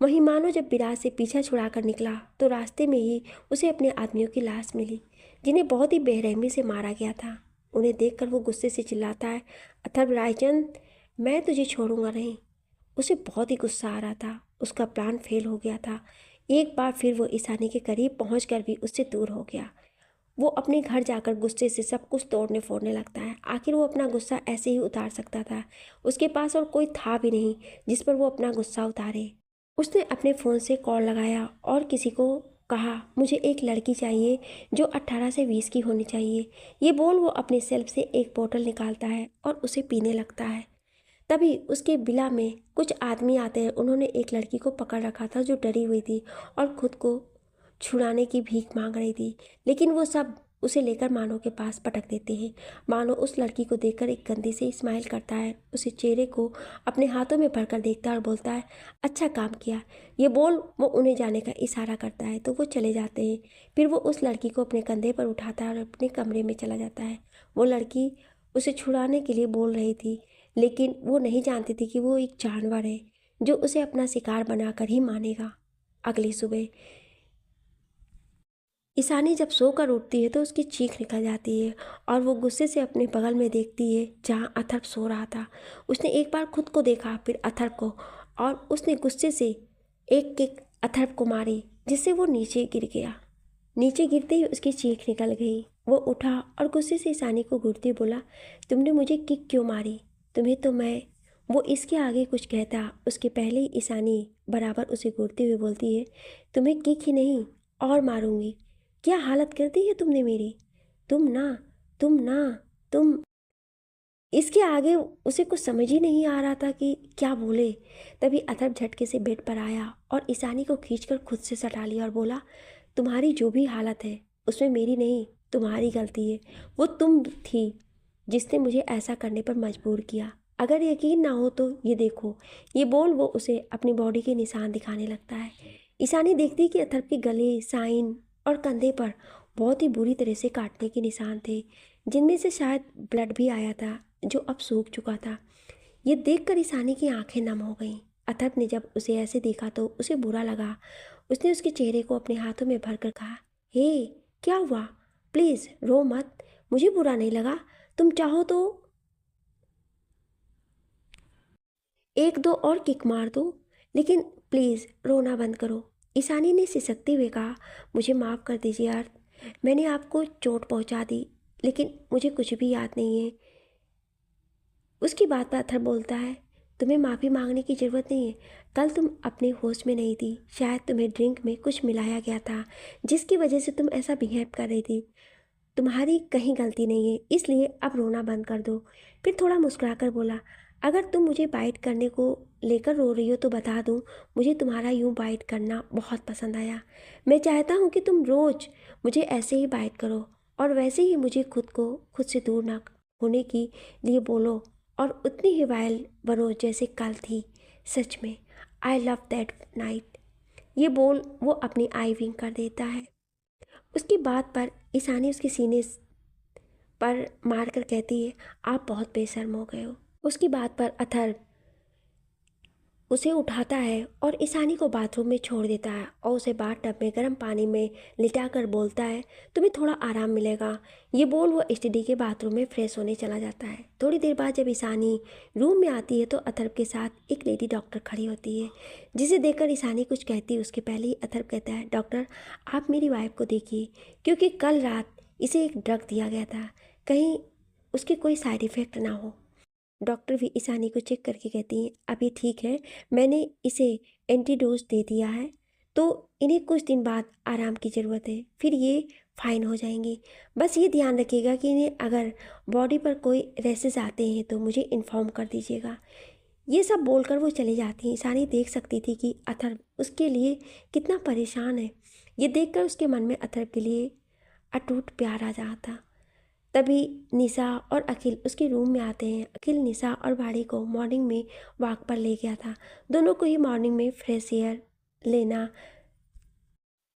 वहीं मानो जब विराज से पीछा छुड़ाकर निकला तो रास्ते में ही उसे अपने आदमियों की लाश मिली, जिन्हें बहुत ही बेरहमी से मारा गया था। उन्हें देखकर वो गुस्से से चिल्लाता है, अथर्व रायचंद, मैं तुझे छोड़ूंगा नहीं। उसे बहुत ही गुस्सा आ रहा था। उसका प्लान फेल हो गया था। एक बार फिर वो ईशानी के करीब पहुंचकर भी उससे दूर हो गया। वो अपने घर जाकर गुस्से से सब कुछ तोड़ने फोड़ने लगता है। आखिर वो अपना गुस्सा ऐसे ही उतार सकता था। उसके पास और कोई था भी नहीं जिस पर वो अपना गुस्सा उतारे। उसने अपने फ़ोन से कॉल लगाया और किसी को कहा, मुझे एक लड़की चाहिए जो 18 से 20 की होनी चाहिए। ये बोल वो अपने सेल्फ से एक बोतल निकालता है और उसे पीने लगता है। तभी उसके बिला में कुछ आदमी आते हैं। उन्होंने एक लड़की को पकड़ रखा था जो डरी हुई थी और खुद को छुड़ाने की भीख मांग रही थी, लेकिन वो सब उसे लेकर मानो के पास पटक देते हैं। मानो उस लड़की को देखकर एक गंदी से स्माइल करता है, उसे चेहरे को अपने हाथों में भरकर देखता है और बोलता है, अच्छा काम किया। ये बोल वो उन्हें जाने का इशारा करता है तो वो चले जाते हैं। फिर वो उस लड़की को अपने कंधे पर उठाता है और अपने कमरे में चला जाता है। वो लड़की उसे छुड़ाने के लिए बोल रही थी, लेकिन वो नहीं जानती थी कि वो एक जानवर है जो उसे अपना शिकार बनाकर ही मानेगा। अगली सुबह ईशानी जब सोकर उठती है तो उसकी चीख निकल जाती है और वो गुस्से से अपने बगल में देखती है जहाँ अथर्व सो रहा था। उसने एक बार खुद को देखा, फिर अथर्व को, और उसने गुस्से से एक किक अथर्व को मारी, जिससे वो नीचे गिर गया। नीचे गिरते ही उसकी चीख निकल गई। वो उठा और गुस्से से ईशानी को घूरते बोला, तुमने मुझे किक क्यों मारी? तुम्हें तो मैं। वो इसके आगे कुछ कहता उसके पहले ही ईशानी बराबर उसे घूरते हुए बोलती है, तुम्हें किक ही नहीं और मारूंगी। क्या हालत कर दी है तुमने मेरी? तुम ना, तुम ना, तुम। इसके आगे उसे कुछ समझ ही नहीं आ रहा था कि क्या बोले। तभी अथर्व झटके से बेड पर आया और ईशानी को खींचकर खुद से सटा लिया और बोला, तुम्हारी जो भी हालत है उसमें मेरी नहीं, तुम्हारी गलती है। वो तुम थी जिसने मुझे ऐसा करने पर मजबूर किया। अगर यकीन ना हो तो ये देखो। ये बोल वो उसे अपनी बॉडी के निशान दिखाने लगता है। ईशानी देखती कि अथर्व के गले, साइन और कंधे पर बहुत ही बुरी तरह से काटने के निशान थे, जिनमें से शायद ब्लड भी आया था जो अब सूख चुका था। ये देखकर ईशानी की आंखें नम हो गईं। अथर्व ने जब उसे ऐसे देखा तो उसे बुरा लगा। उसने उसके चेहरे को अपने हाथों में भरकर कहा, हे, क्या हुआ? प्लीज़ रो मत, मुझे बुरा नहीं लगा। तुम चाहो तो एक दो और किक मार दो, लेकिन प्लीज़ रोना बंद करो। ईशानी ने सिसकते हुए कहा, मुझे माफ़ कर दीजिए यार, मैंने आपको चोट पहुंचा दी, लेकिन मुझे कुछ भी याद नहीं है। उसकी बात पर अथर्व बोलता है, तुम्हें माफ़ी मांगने की ज़रूरत नहीं है। कल तुम अपने होश में नहीं थी। शायद तुम्हें ड्रिंक में कुछ मिलाया गया था जिसकी वजह से तुम ऐसा बिहेव कर रही थी। तुम्हारी कहीं गलती नहीं है, इसलिए अब रोना बंद कर दो। फिर थोड़ा मुस्कुराकर बोला, अगर तुम मुझे बाइट करने को लेकर रो रही हो तो बता दूं, मुझे तुम्हारा यूं बाइट करना बहुत पसंद आया। मैं चाहता हूं कि तुम रोज़ मुझे ऐसे ही बाइट करो और वैसे ही मुझे खुद को खुद से दूर ना होने के लिए बोलो और उतनी ही वायल बनो जैसे कल थी। सच में आई लव दैट नाइट। ये बोल वो अपनी आई विंक कर देता है। उसकी बात पर ईशानी उसके सीने पर मारकर कहती है, आप बहुत बेशर्म हो गए हो। उसकी बात पर अथर्व उसे उठाता है और ईशानी को बाथरूम में छोड़ देता है और उसे बाथटब में गर्म पानी में लिटाकर बोलता है, तुम्हें थोड़ा आराम मिलेगा। ये बोल वो स्टडी के बाथरूम में फ्रेश होने चला जाता है। थोड़ी देर बाद जब ईशानी रूम में आती है तो अथर्व के साथ एक लेडी डॉक्टर खड़ी होती है, जिसे देखकर ईशानी कुछ कहती है उसके पहले ही अथर्व कहता है, डॉक्टर आप मेरी वाइफ को देखिए, क्योंकि कल रात इसे एक ड्रग दिया गया था, कहीं उसके कोई साइड इफ़ेक्ट ना हो। डॉक्टर भी ईशानी को चेक करके कहती हैं, अभी ठीक है, मैंने इसे एंटीडोज दे दिया है, तो इन्हें कुछ दिन बाद आराम की ज़रूरत है, फिर ये फाइन हो जाएंगी। बस ये ध्यान रखिएगा कि इन्हें अगर बॉडी पर कोई रेसेस आते हैं तो मुझे इन्फॉर्म कर दीजिएगा। ये सब बोलकर वो चली जाती हैं। ईशानी देख सकती थी कि अथर्व उसके लिए कितना परेशान है। ये देखकर उसके मन में अथर्व के लिए अटूट प्यार आ जाता। तभी निशा और अखिल उसके रूम में आते हैं। अखिल निशा और भाड़ी को मॉर्निंग में वॉक पर ले गया था। दोनों को ही मॉर्निंग में फ्रेश एयर लेना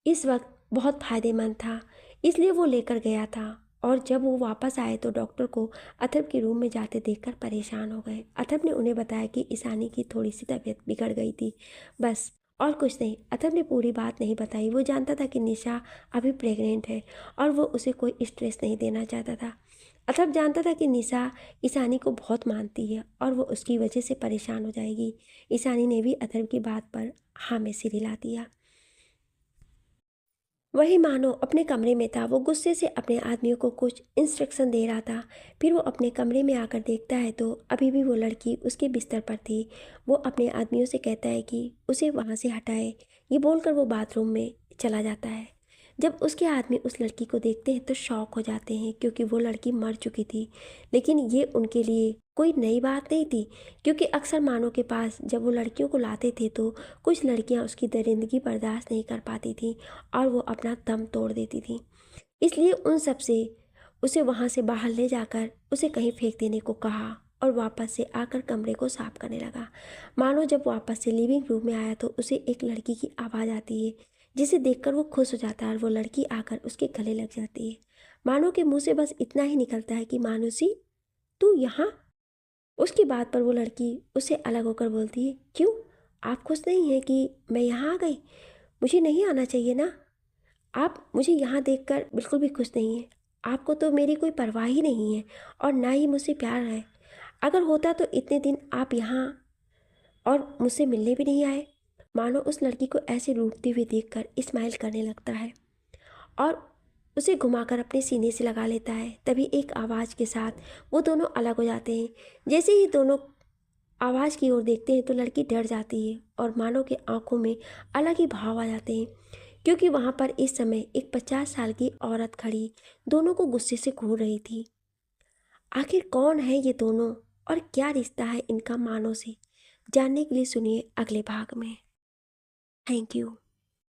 इस वक्त बहुत फ़ायदेमंद था, इसलिए वो लेकर गया था। और जब वो वापस आए तो डॉक्टर को अथर्व के रूम में जाते देखकर परेशान हो गए। अथर्व ने उन्हें बताया कि ईशानी की थोड़ी सी तबीयत बिगड़ गई थी, बस और कुछ नहीं। अथर्व ने पूरी बात नहीं बताई। वो जानता था कि निशा अभी प्रेग्नेंट है और वो उसे कोई स्ट्रेस नहीं देना चाहता था। अथर्व जानता था कि निशा ईशानी को बहुत मानती है और वो उसकी वजह से परेशान हो जाएगी। ईशानी ने भी अथर्व की बात पर हाँ में सिर हिला दिया। वही मानो अपने कमरे में था। वो गुस्से से अपने आदमियों को कुछ इंस्ट्रक्शन दे रहा था। फिर वो अपने कमरे में आकर देखता है तो अभी भी वो लड़की उसके बिस्तर पर थी। वो अपने आदमियों से कहता है कि उसे वहाँ से हटाए। ये बोलकर वो बाथरूम में चला जाता है। जब उसके आदमी उस लड़की को देखते हैं तो शॉक हो जाते हैं, क्योंकि वो लड़की मर चुकी थी। लेकिन ये उनके लिए कोई नई बात नहीं थी, क्योंकि अक्सर मानो के पास जब वो लड़कियों को लाते थे तो कुछ लड़कियां उसकी दरिंदगी बर्दाश्त नहीं कर पाती थी और वो अपना दम तोड़ देती थी। इसलिए उन सब से उसे वहाँ से बाहर ले जाकर उसे कहीं फेंक देने को कहा और वापस से आकर कमरे को साफ करने लगा। मानो जब वापस से लिविंग रूम में आया तो उसे एक लड़की की आवाज़ आती है, जिसे देखकर वो खुश हो जाता है और वो लड़की आकर उसके गले लग जाती है। मानो के मुंह से बस इतना ही निकलता है कि मानुसी तू यहाँ। उसकी बात पर वो लड़की उससे अलग होकर बोलती है, क्यों आप खुश नहीं हैं कि मैं यहाँ आ गई? मुझे नहीं आना चाहिए ना? आप मुझे यहाँ देखकर बिल्कुल भी खुश नहीं हैं। आपको तो मेरी कोई परवाह ही नहीं है और ना ही मुझसे प्यार है। अगर होता तो इतने दिन आप यहाँ और मुझसे मिलने भी नहीं आए। मानो उस लड़की को ऐसे रूठती हुई देखकर स्माइल करने लगता है और उसे घुमाकर अपने सीने से लगा लेता है। तभी एक आवाज़ के साथ वो दोनों अलग हो जाते हैं। जैसे ही दोनों आवाज़ की ओर देखते हैं तो लड़की डर जाती है और मानो के आंखों में अलग ही भाव आ जाते हैं, क्योंकि वहाँ पर इस समय एक 50 साल की औरत खड़ी दोनों को गुस्से से घूर रही थी। आखिर कौन है ये दोनों और क्या रिश्ता है इनका मानो से? जानने के लिए सुनिए अगले भाग में। Thank you.